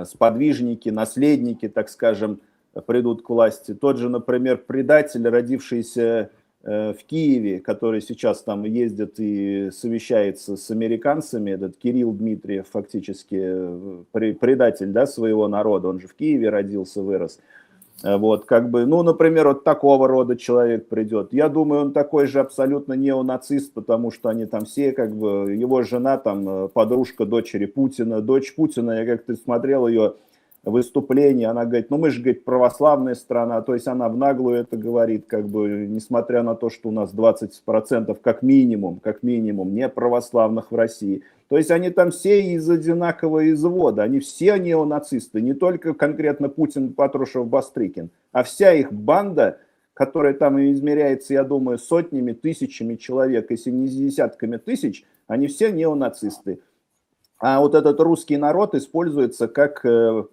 сподвижники, наследники, так скажем, придут к власти. Тот же, например, предатель, родившийся в Киеве, который сейчас там ездит и совещается с американцами, этот Кирилл Дмитриев, фактически предатель, да, своего народа, он же в Киеве родился, вырос. Вот, как бы, ну, например, вот такого рода человек придет. Я думаю, он такой же абсолютно неонацист, потому что они там все, как бы, его жена, там, подружка дочери Путина, дочь Путина, я как-то смотрел ее выступление, она говорит, ну, мы же, говорит, православная страна, то есть она в наглую это говорит, как бы, несмотря на то, что у нас 20% как минимум, не православных в России. То есть они там все из одинакового извода, они все неонацисты, не только конкретно Путин, Патрушев, Бастрыкин, а вся их банда, которая там измеряется, я думаю, сотнями, тысячами человек, если не десятками тысяч, они все неонацисты. А вот этот русский народ используется как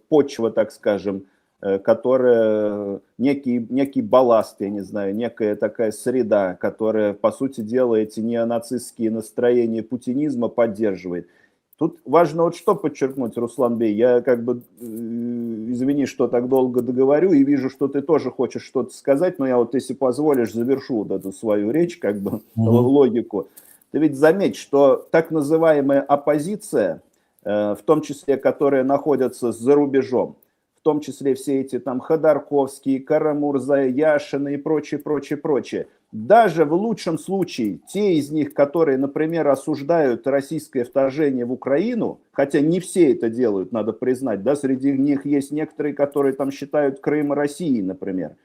почва, так скажем, которая некий балласт, я не знаю, некая такая среда, которая, по сути дела, эти неонацистские настроения путинизма поддерживает. Тут важно вот что подчеркнуть, Руслан-бей, я как бы, извини, что так долго договорю, и вижу, что ты тоже хочешь что-то сказать, но я вот, если позволишь, завершу вот эту свою речь, как бы, логику. Ты ведь заметь, что так называемая оппозиция, в том числе, которая находится за рубежом, в том числе все эти там Ходорковские, Карамурза, Яшины и прочее, даже в лучшем случае те из них, которые, например, осуждают российское вторжение в Украину, хотя не все это делают, надо признать, да, среди них есть некоторые, которые там считают Крым Россией, например,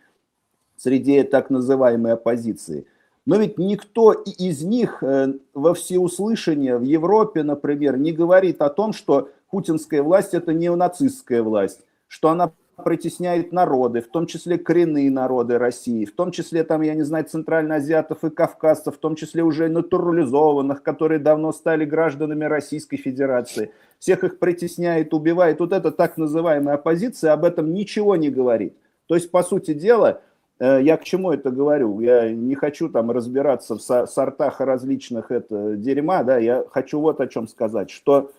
среди так называемой оппозиции. Но ведь никто из них во всеуслышание в Европе, например, не говорит о том, что путинская власть – это неонацистская власть, что она притесняет народы, в том числе коренные народы России, в том числе, там, я не знаю, центральноазиатов и кавказцев, в том числе уже натурализованных, которые давно стали гражданами Российской Федерации. Всех их притесняет, убивает. Вот эта так называемая оппозиция об этом ничего не говорит. То есть, по сути дела, я к чему это говорю? Я не хочу там разбираться в сортах различных дерьма, да, я хочу вот о чем сказать, что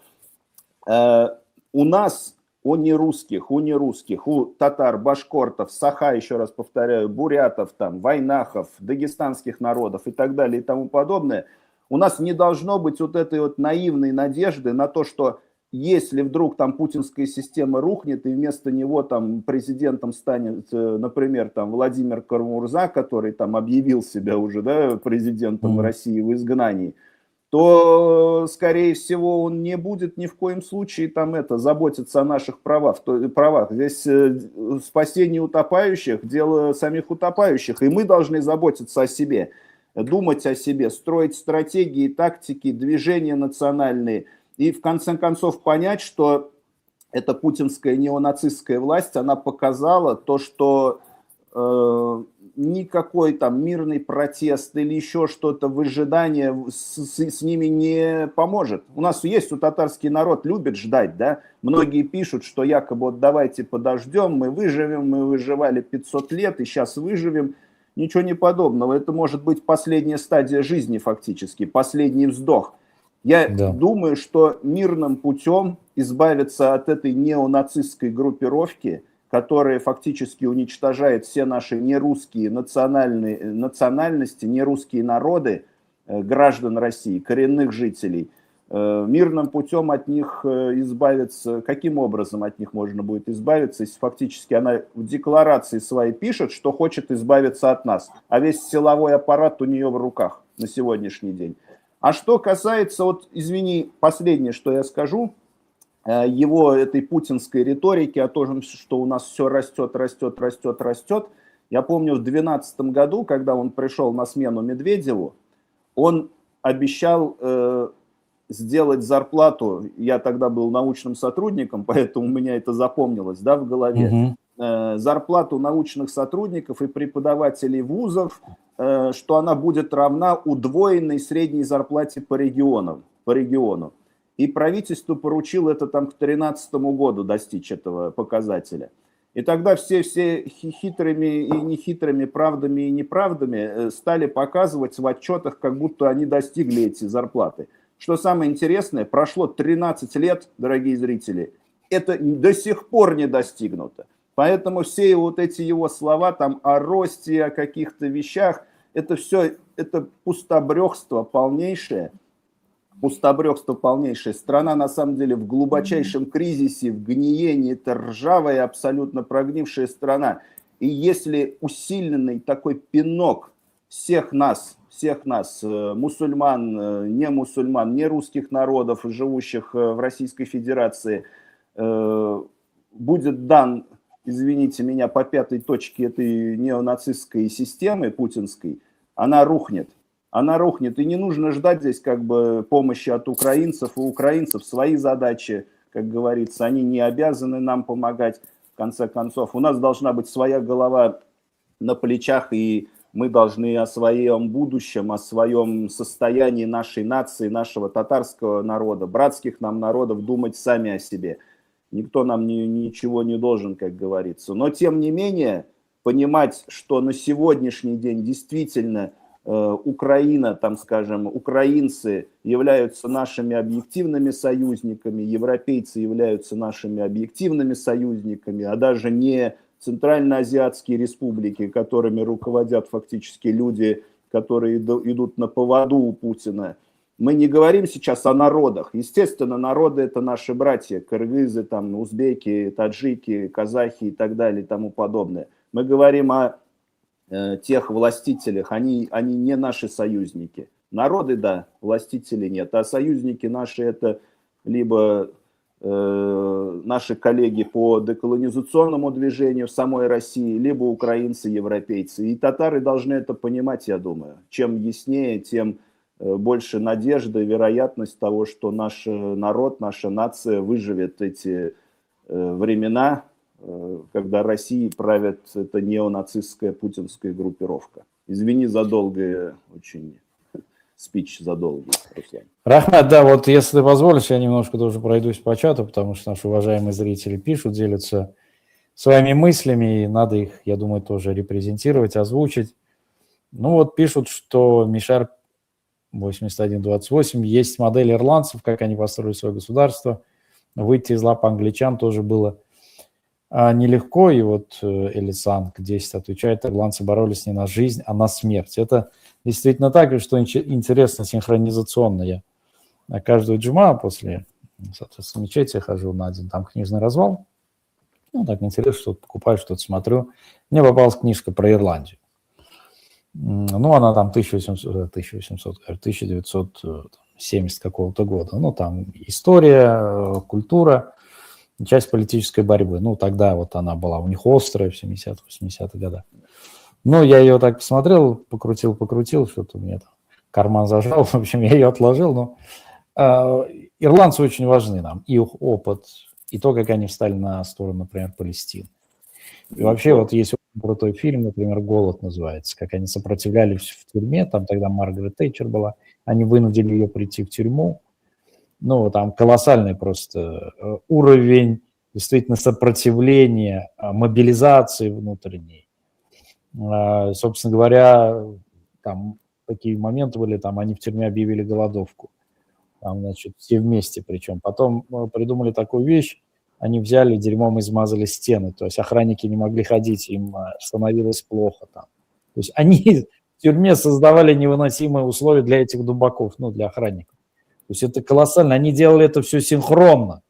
у нас, у нерусских, у татар, башкортов, саха, еще раз повторяю, бурятов, там, вайнахов, дагестанских народов и так далее и тому подобное, у нас не должно быть вот этой вот наивной надежды на то, что если вдруг там путинская система рухнет, и вместо него там президентом станет, например, там Владимир Карамурза, который там объявил себя уже, да, президентом России в изгнании, то, скорее всего, он не будет ни в коем случае там заботиться о наших правах. Здесь спасение утопающих – дело самих утопающих, и мы должны заботиться о себе, думать о себе, строить стратегии, тактики, движения национальные, и в конце концов понять, что эта путинская неонацистская власть, она показала то, что никакой там мирный протест или еще что-то, выжидание с ними не поможет. У нас есть, татарский народ любит ждать, да, многие пишут, что якобы вот давайте подождем, мы выживем, мы выживали 500 лет и сейчас выживем. Ничего не подобного, это может быть последняя стадия жизни фактически, последний вздох. Я думаю, что мирным путем избавиться от этой неонацистской группировки, которая фактически уничтожает все наши нерусские национальности, нерусские народы, граждан России, коренных жителей, мирным путем от них избавиться. Каким образом от них можно будет избавиться, если фактически она в декларации своей пишет, что хочет избавиться от нас, а весь силовой аппарат у нее в руках на сегодняшний день. А что касается, вот, извини, последнее, что я скажу, его этой путинской риторики о том, что у нас все растет, растет, растет, растет. Я помню, в 2012 году, когда он пришел на смену Медведеву, он обещал сделать зарплату, я тогда был научным сотрудником, поэтому у меня это запомнилось, да, в голове, зарплату научных сотрудников и преподавателей вузов, что она будет равна удвоенной средней зарплате по региону. И правительство поручило это там к 2013 году достичь этого показателя. И тогда все хитрыми и нехитрыми правдами и неправдами стали показывать в отчетах, как будто они достигли эти зарплаты. Что самое интересное, прошло 13 лет, дорогие зрители, это до сих пор не достигнуто. Поэтому все вот эти его слова там о росте, о каких-то вещах, это все, это пустобрехство полнейшее. Пустобрехство полнейшее. Страна на самом деле в глубочайшем кризисе, в гниении. Это ржавая, абсолютно прогнившая страна. И если усиленный такой пинок всех нас, мусульман, не русских народов, живущих в Российской Федерации, будет дан, извините меня, по пятой точке этой неонацистской системы путинской, она рухнет. Она рухнет, и не нужно ждать здесь как бы помощи от украинцев. У украинцев свои задачи, как говорится, они не обязаны нам помогать, в конце концов. У нас должна быть своя голова на плечах, и мы должны о своем будущем, о своем состоянии нашей нации, нашего татарского народа, братских нам народов думать сами о себе. Никто нам ничего не должен, как говорится. Но тем не менее, понимать, что на сегодняшний день действительно Украина, там, скажем, украинцы являются нашими объективными союзниками, европейцы являются нашими объективными союзниками, а даже не центральноазиатские республики, которыми руководят фактически люди, которые идут на поводу у Путина. Мы не говорим сейчас о народах. Естественно, народы – это наши братья, кыргызы, там, узбеки, таджики, казахи и так далее и тому подобное. Мы говорим о тех властителях, они не наши союзники. Народы, да, властители нет, а союзники наши – это либо наши коллеги по деколонизационному движению в самой России, либо украинцы, европейцы. И татары должны это понимать, я думаю. Чем яснее, тем больше надежды, вероятность того, что наш народ, наша нация выживет эти времена, когда Россией правит эта неонацистская путинская группировка. Извини за долгое очень спич, за долгий, Руслан. Рахмат, да, вот если ты позволишь, я немножко тоже пройдусь по чату, потому что наши уважаемые зрители пишут, делятся своими мыслями, и надо их, я думаю, тоже репрезентировать, озвучить. Ну вот пишут, что Мишар 8128, есть модель ирландцев, как они построили свое государство, выйти из лап англичан тоже было нелегко, и вот Элисанг 10 отвечает, ирландцы боролись не на жизнь, а на смерть. Это действительно так, и что интересно, синхронизационно я каждую джума после Соответственно, в мечети я хожу на один там книжный развал. Ну, так интересно, что-то покупаю, что-то смотрю. Мне попалась книжка про Ирландию. Ну, она там 1970 какого-то года. Ну, там история, культура, часть политической борьбы. Ну, тогда вот она была у них острая в 70-80-х годах. Ну, я ее так посмотрел, покрутил, что-то у меня там карман зажал. В общем, я ее отложил. Но ирландцы очень важны нам. И их опыт, и то, как они встали на сторону, например, Палестины. И вообще вот есть очень крутой фильм, например, «Голод» называется, как они сопротивлялись в тюрьме, там тогда Маргарет Тэтчер была, они вынудили ее прийти в тюрьму. Ну, там колоссальный просто уровень действительно сопротивления, мобилизации внутренней. Собственно говоря, там такие моменты были, там они в тюрьме объявили голодовку. Там, значит, все вместе причем. Потом придумали такую вещь, они взяли, дерьмом измазали стены, то есть охранники не могли ходить, им становилось плохо там. То есть они в тюрьме создавали невыносимые условия для этих дубаков, ну, для охранников. То есть это колоссально. Они делали это все синхронно,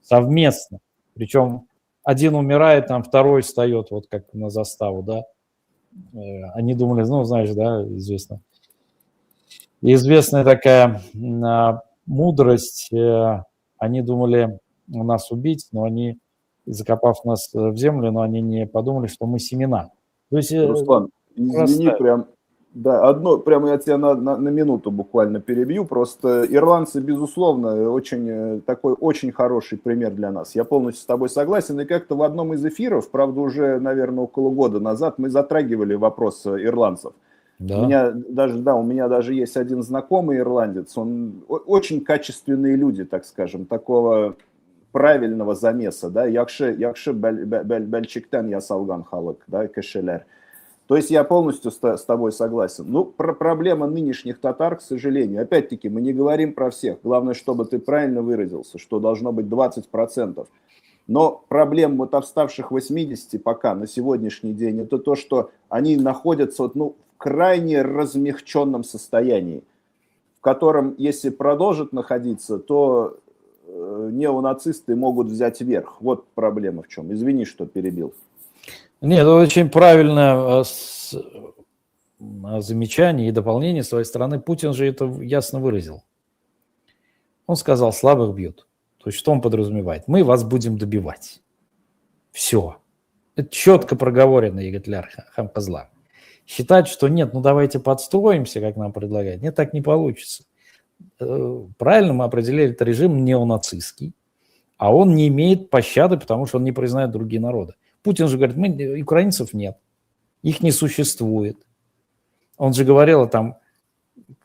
совместно. Причем один умирает, там второй встает, вот как на заставу, да. Они думали, ну, знаешь, да, известная такая мудрость. Они думали нас убить, но они, закопав нас в землю, но они не подумали, что мы семена. То есть, Руслан, извини, прям, да, прямо я тебя на минуту буквально перебью. Просто ирландцы, безусловно, очень хороший пример для нас. Я полностью с тобой согласен. И как-то в одном из эфиров, правда, уже, наверное, около года назад, мы затрагивали вопрос ирландцев. Да. У меня даже есть один знакомый ирландец. Он очень качественные люди, так скажем, такого правильного замеса, да, якшы бәлчіктен ясалган халық, да, кешелер. То есть я полностью с тобой согласен. Ну, проблема нынешних татар, к сожалению, опять-таки, мы не говорим про всех. Главное, чтобы ты правильно выразился, что должно быть 20%. Но проблема вот оставших 80 пока на сегодняшний день, это то, что они находятся в крайне размягченном состоянии, в котором, если продолжат находиться, то неонацисты могут взять верх. Вот проблема в чем. Извини, что перебил. Нет, это очень правильное замечание и дополнение с своей стороны. Путин же это ясно выразил. Он сказал, слабых бьют. То есть что он подразумевает? Мы вас будем добивать. Все. Это четко проговорено, Еготлер Хамкозлар. Считать, что нет, ну давайте подстроимся, как нам предлагают. Нет, так не получится. Правильно мы определили, это режим неонацистский, а он не имеет пощады, потому что он не признает другие народы. Путин же говорит, украинцев нет, их не существует. Он же говорил там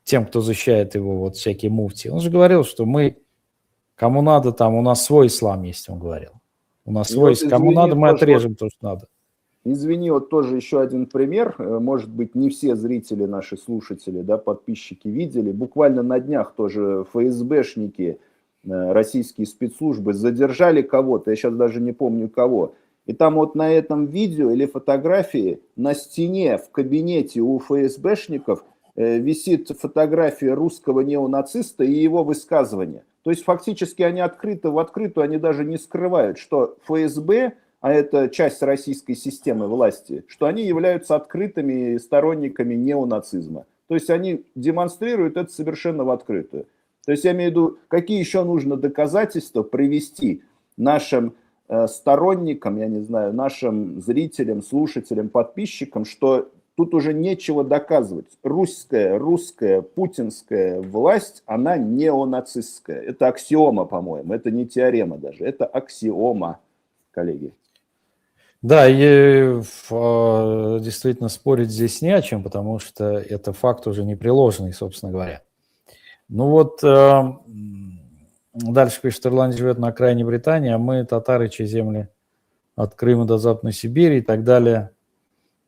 тем, кто защищает его, вот всякие муфти, он же говорил, что мы, кому надо, там у нас свой ислам есть, он говорил. У нас свой, кому надо, мы отрежем то, что надо. Извини, вот тоже еще один пример. Может быть, не все зрители, наши слушатели, да, подписчики видели. Буквально на днях тоже ФСБшники, российские спецслужбы задержали кого-то, я сейчас даже не помню кого. И там вот на этом видео или фотографии на стене в кабинете у ФСБшников висит фотография русского неонациста и его высказывания. То есть фактически они в открытую, они даже не скрывают, что ФСБ, а это часть российской системы власти, что они являются открытыми сторонниками неонацизма. То есть они демонстрируют это совершенно в открытую. То есть я имею в виду, какие еще нужно доказательства привести нашим сторонникам, я не знаю, нашим зрителям, слушателям, подписчикам, что тут уже нечего доказывать. Русская, путинская власть, она неонацистская. Это аксиома, по-моему, это не теорема даже, это аксиома, коллеги. Да, и действительно спорить здесь не о чем, потому что это факт уже непреложный, собственно говоря. Ну вот, дальше пишет, Ирландия живет на окраине Британии, а мы, татары, чьи земли от Крыма до Западной Сибири и так далее,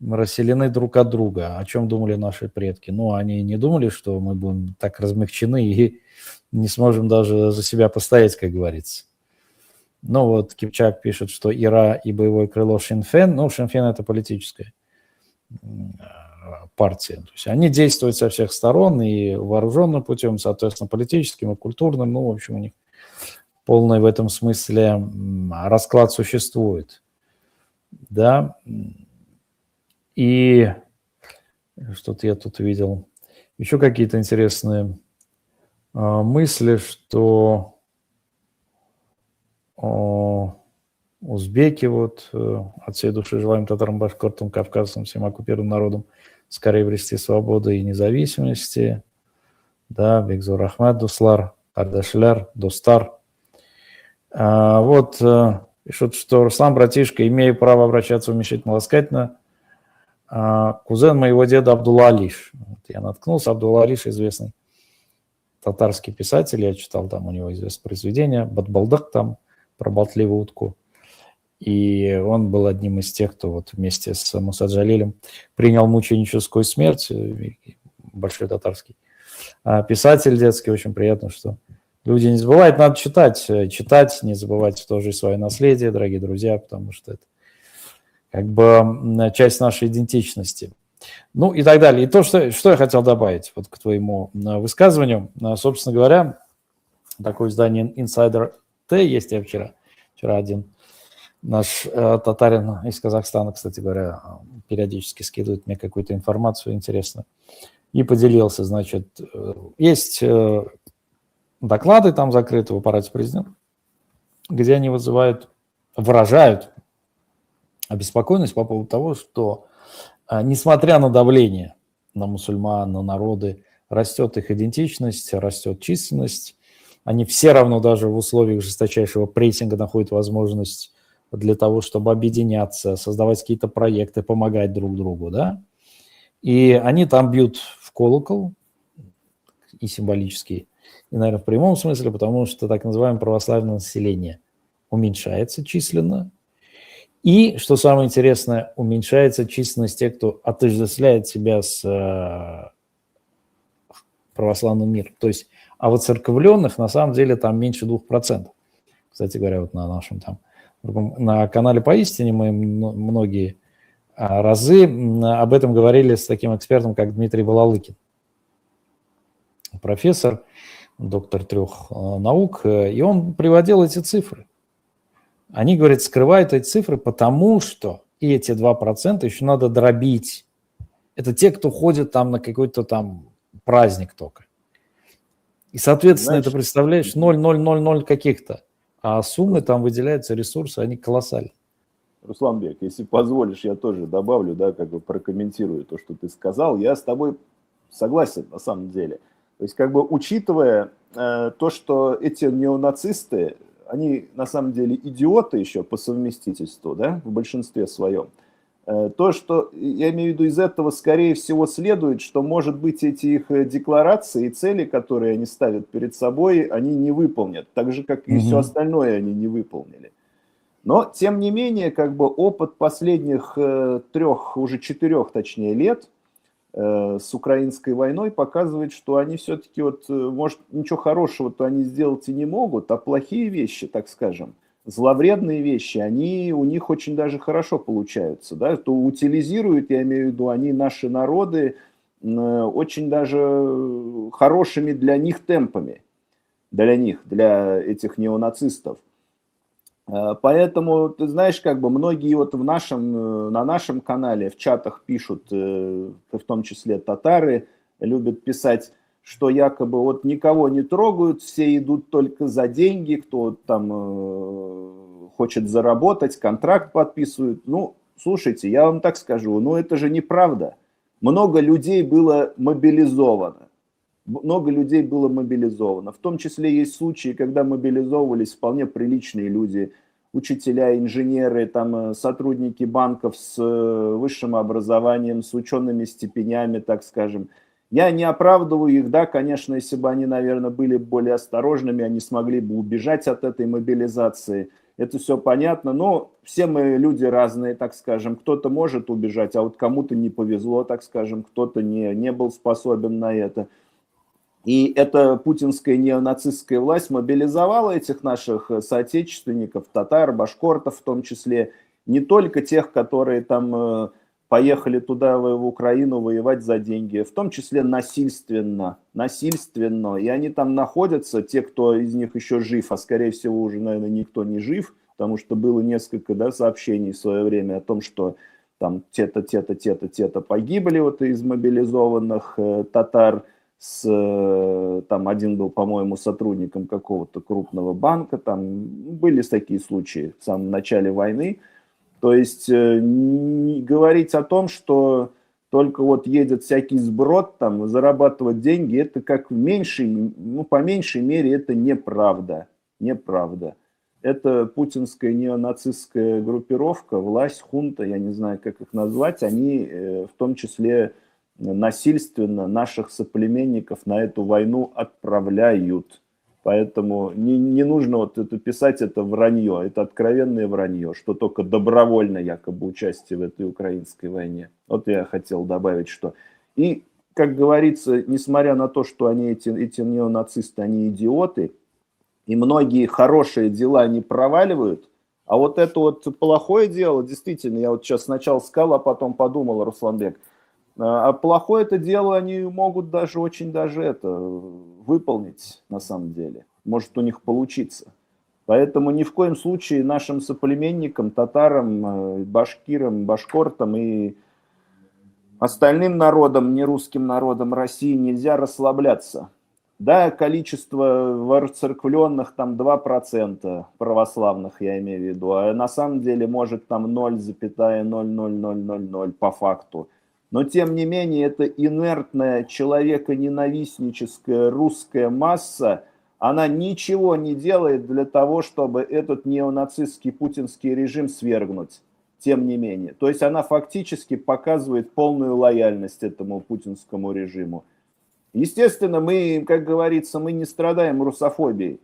расселены друг от друга. О чем думали наши предки? Ну, они не думали, что мы будем так размягчены и не сможем даже за себя постоять, как говорится. Ну вот Кипчак пишет, что ИРА и боевое крыло Шин-Фен, ну Шин-Фен это политическая партия, то есть они действуют со всех сторон и вооруженным путем, соответственно, политическим и культурным, ну в общем у них полный в этом смысле расклад существует. Да, и что-то я тут видел. Еще какие-то интересные мысли, что узбеки, вот, от всей души желаем татарам, башкортам, кавказцам, всем оккупированным народам скорее обрести свободу и независимости. Да, Бекзур Ахмад, Дуслар, Ардашляр, Достар. Вот, пишут, что Руслан, братишка, имею право обращаться уменьшительно-ласкательно. Кузен моего деда Абдулла Алиш. Вот я наткнулся, Абдулла Алиш, известный татарский писатель, я читал там у него известное произведение, Батбалдак, там, про болтливую утку. И он был одним из тех, кто вот вместе с Муса Джалилем принял мученическую смерть, большой татарский писатель детский. Очень приятно, что люди не забывают. Надо читать, не забывать тоже свое наследие, дорогие друзья, потому что это как бы часть нашей идентичности. Ну и так далее. И то, что я хотел добавить вот к твоему высказыванию, собственно говоря, такое издание Insider T есть, я вчера один наш татарин из Казахстана, кстати говоря, периодически скидывает мне какую-то информацию интересную и поделился, значит, есть доклады там закрыты в аппарате президента, где они выражают обеспокоенность по поводу того, что несмотря на давление на мусульман, на народы, растет их идентичность, растет численность, они все равно даже в условиях жесточайшего прессинга находят возможность для того, чтобы объединяться, создавать какие-то проекты, помогать друг другу, да. И они там бьют в колокол, и символически, и, наверное, в прямом смысле, потому что так называемое православное население уменьшается численно. И, что самое интересное, уменьшается численность тех, кто отождествляет себя с православным миром. То есть, а вот церковленных на самом деле там меньше 2%. Кстати говоря, вот на нашем там, на канале «Поистине» мы многие разы об этом говорили с таким экспертом, как Дмитрий Балалыкин. Профессор, доктор 3 наук, и он приводил эти цифры. Они, говорят, скрывают эти цифры, потому что и эти 2% еще надо дробить. Это те, кто ходит там на какой-то там праздник только. И, соответственно, значит, это представляешь 0,000 каких-то. А суммы там выделяются, ресурсы, они колоссальные. Русланбек, если позволишь, я тоже добавлю, да, как бы прокомментирую то, что ты сказал. Я с тобой согласен на самом деле. То есть, как бы учитывая то, что эти неонацисты, они на самом деле идиоты еще по совместительству, да, в большинстве своем. То, что, я имею в виду, из этого, скорее всего, следует, что, может быть, эти их декларации и цели, которые они ставят перед собой, они не выполнят, так же, как и все остальное они не выполнили. Но, тем не менее, как бы опыт последних 3, уже 4, точнее, лет с украинской войной показывает, что они все-таки, вот, может, ничего хорошего-то они сделать и не могут, а плохие вещи, так скажем, зловредные вещи, они у них очень даже хорошо получаются, да, то утилизируют, я имею в виду, они наши народы очень даже хорошими для них темпами, для этих неонацистов. Поэтому, ты знаешь, как бы многие вот на нашем канале в чатах пишут, в том числе татары, любят писать, что якобы вот никого не трогают, все идут только за деньги, кто там хочет заработать, контракт подписывают. Ну, слушайте, я вам так скажу, ну это же неправда. Много людей было мобилизовано. В том числе есть случаи, когда мобилизовывались вполне приличные люди, учителя, инженеры, там, сотрудники банков с высшим образованием, с учеными степенями, так скажем. Я не оправдываю их, да, конечно, если бы они, наверное, были более осторожными, они смогли бы убежать от этой мобилизации. Это все понятно, но все мы люди разные, так скажем. Кто-то может убежать, а вот кому-то не повезло, так скажем, кто-то не был способен на это. И эта путинская неонацистская власть мобилизовала этих наших соотечественников, татар, башкортов в том числе, не только тех, которые там поехали туда, в Украину, воевать за деньги, в том числе насильственно, и они там находятся, те, кто из них еще жив, а скорее всего уже, наверное, никто не жив, потому что было несколько, да, сообщений в свое время о том, что там те-то погибли вот из мобилизованных татар, там один был, по-моему, сотрудником какого-то крупного банка, там были такие случаи в самом начале войны. То есть говорить о том, что только вот едет всякий сброд там зарабатывать деньги, это как по меньшей мере это неправда. Это путинская неонацистская группировка, власть, хунта, я не знаю, как их назвать, они в том числе насильственно наших соплеменников на эту войну отправляют. Поэтому не нужно вот это писать, это вранье, это откровенное вранье, что только добровольно якобы участие в этой украинской войне. Вот я хотел добавить, что... И, как говорится, несмотря на то, что они, эти неонацисты, они идиоты, и многие хорошие дела не проваливают, а вот это вот плохое дело, действительно, я вот сейчас сначала сказал, а потом подумал, Русланбек, а плохое это дело они могут даже очень даже это выполнить на самом деле. Может у них получиться. Поэтому ни в коем случае нашим соплеменникам, татарам, башкирам, башкортам и остальным народам, нерусским народам России нельзя расслабляться. Да, количество воцерквленных там 2% православных, я имею в виду, а на самом деле может там 0,00000 по факту. Но, тем не менее, эта инертная, человеконенавистническая русская масса, она ничего не делает для того, чтобы этот неонацистский путинский режим свергнуть. Тем не менее. То есть она фактически показывает полную лояльность этому путинскому режиму. Естественно, мы, как говорится, мы не страдаем русофобией.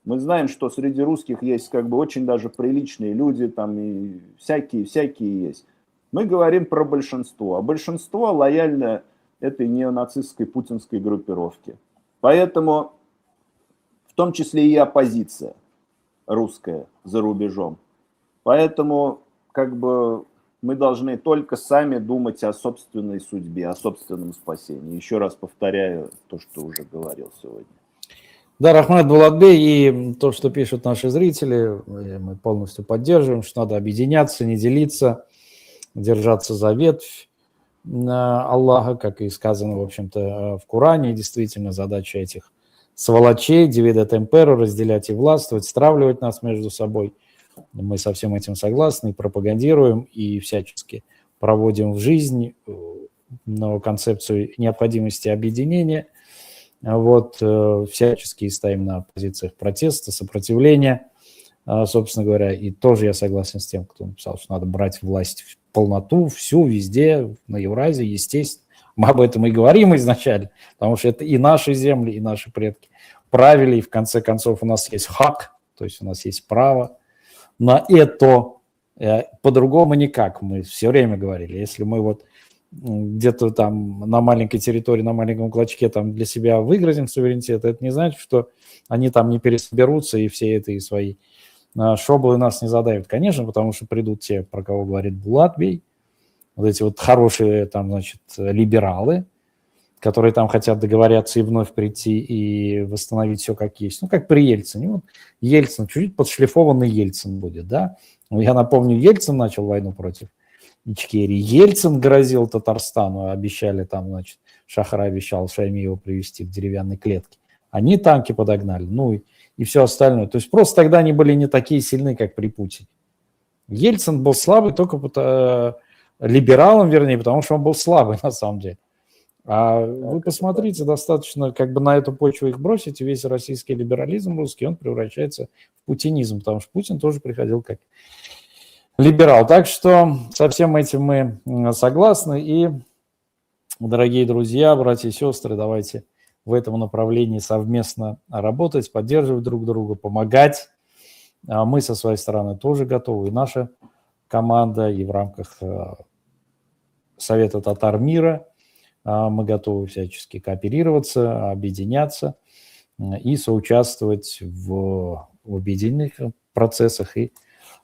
Мы знаем, что среди русских есть как бы очень даже приличные люди, там и всякие есть. Мы говорим про большинство, а большинство лояльно этой неонацистской путинской группировке. Поэтому в том числе и оппозиция русская за рубежом. Поэтому как бы мы должны только сами думать о собственной судьбе, о собственном спасении. Еще раз повторяю то, что уже говорил сегодня. Да, Рахмат Булатбей, и то, что пишут наши зрители, мы полностью поддерживаем, что надо объединяться, не делиться, держаться за ветвь Аллаха, как и сказано, в общем-то, в Коране. Действительно, задача этих сволочей, дивидет имперу, разделять и властвовать, стравливать нас между собой. Мы со всем этим согласны, пропагандируем и всячески проводим в жизнь концепцию необходимости объединения. Вот, всячески ставим на позициях протеста, сопротивления, собственно говоря. И тоже я согласен с тем, кто написал, что надо брать власть в полноту, всю, везде, на Евразии, естественно. Мы об этом и говорим изначально, потому что это и наши земли, и наши предки правили, и в конце концов у нас есть хак, то есть у нас есть право на это, по-другому никак, мы все время говорили. Если мы вот где-то там на маленькой территории, на маленьком клочке там для себя выгрузим суверенитет, это не значит, что они там не пересоберутся и все эти свои шоблы нас не задавят. Конечно, потому что придут те, про кого говорит Булатбей, вот эти вот хорошие там, значит, либералы, которые там хотят договориться и вновь прийти и восстановить все как есть. Ну, как при Ельцине. Вот Ельцин, чуть-чуть подшлифованный Ельцин будет, да. Я напомню, Ельцин начал войну против Ичкерии. Ельцин грозил Татарстану, обещали там, значит, Шахар обещал Шаймиева привезти в деревянной клетке. Они танки подогнали, ну и все остальное. То есть просто тогда они были не такие сильны, как при Путине. Ельцин был слабый только либералом, вернее, потому что он был слабый на самом деле. А вы посмотрите, достаточно как бы на эту почву их бросить, и весь российский либерализм русский, он превращается в путинизм, потому что Путин тоже приходил как либерал. Так что со всем этим мы согласны. И, дорогие друзья, братья и сестры, давайте в этом направлении совместно работать, поддерживать друг друга, помогать. Мы со своей стороны тоже готовы, и наша команда, и в рамках Совета татар мира мы готовы всячески кооперироваться, объединяться и соучаствовать в объединенных процессах и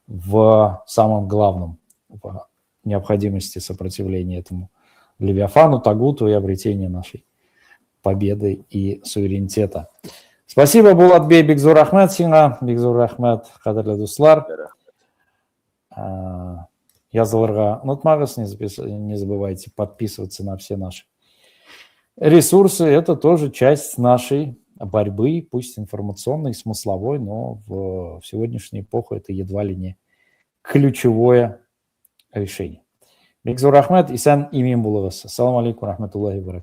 в самом главном, в необходимости сопротивления этому Левиафану, Тагуту и обретения нашей победы и суверенитета. Спасибо, Булатбей Бекзур Ахмед сиңа, Бекзур Ахмед, кадірлі дуслар. Язылырға ұмытмаңыз, не забывайте подписываться на все наши ресурсы. Это тоже часть нашей борьбы, пусть информационной, смысловой, но в сегодняшнюю эпоху это едва ли не ключевое решение. Бекзур Ахмед, Исан Имин Булығыз. Ассаламу алейкум, рахматуллахи ва баракатуху.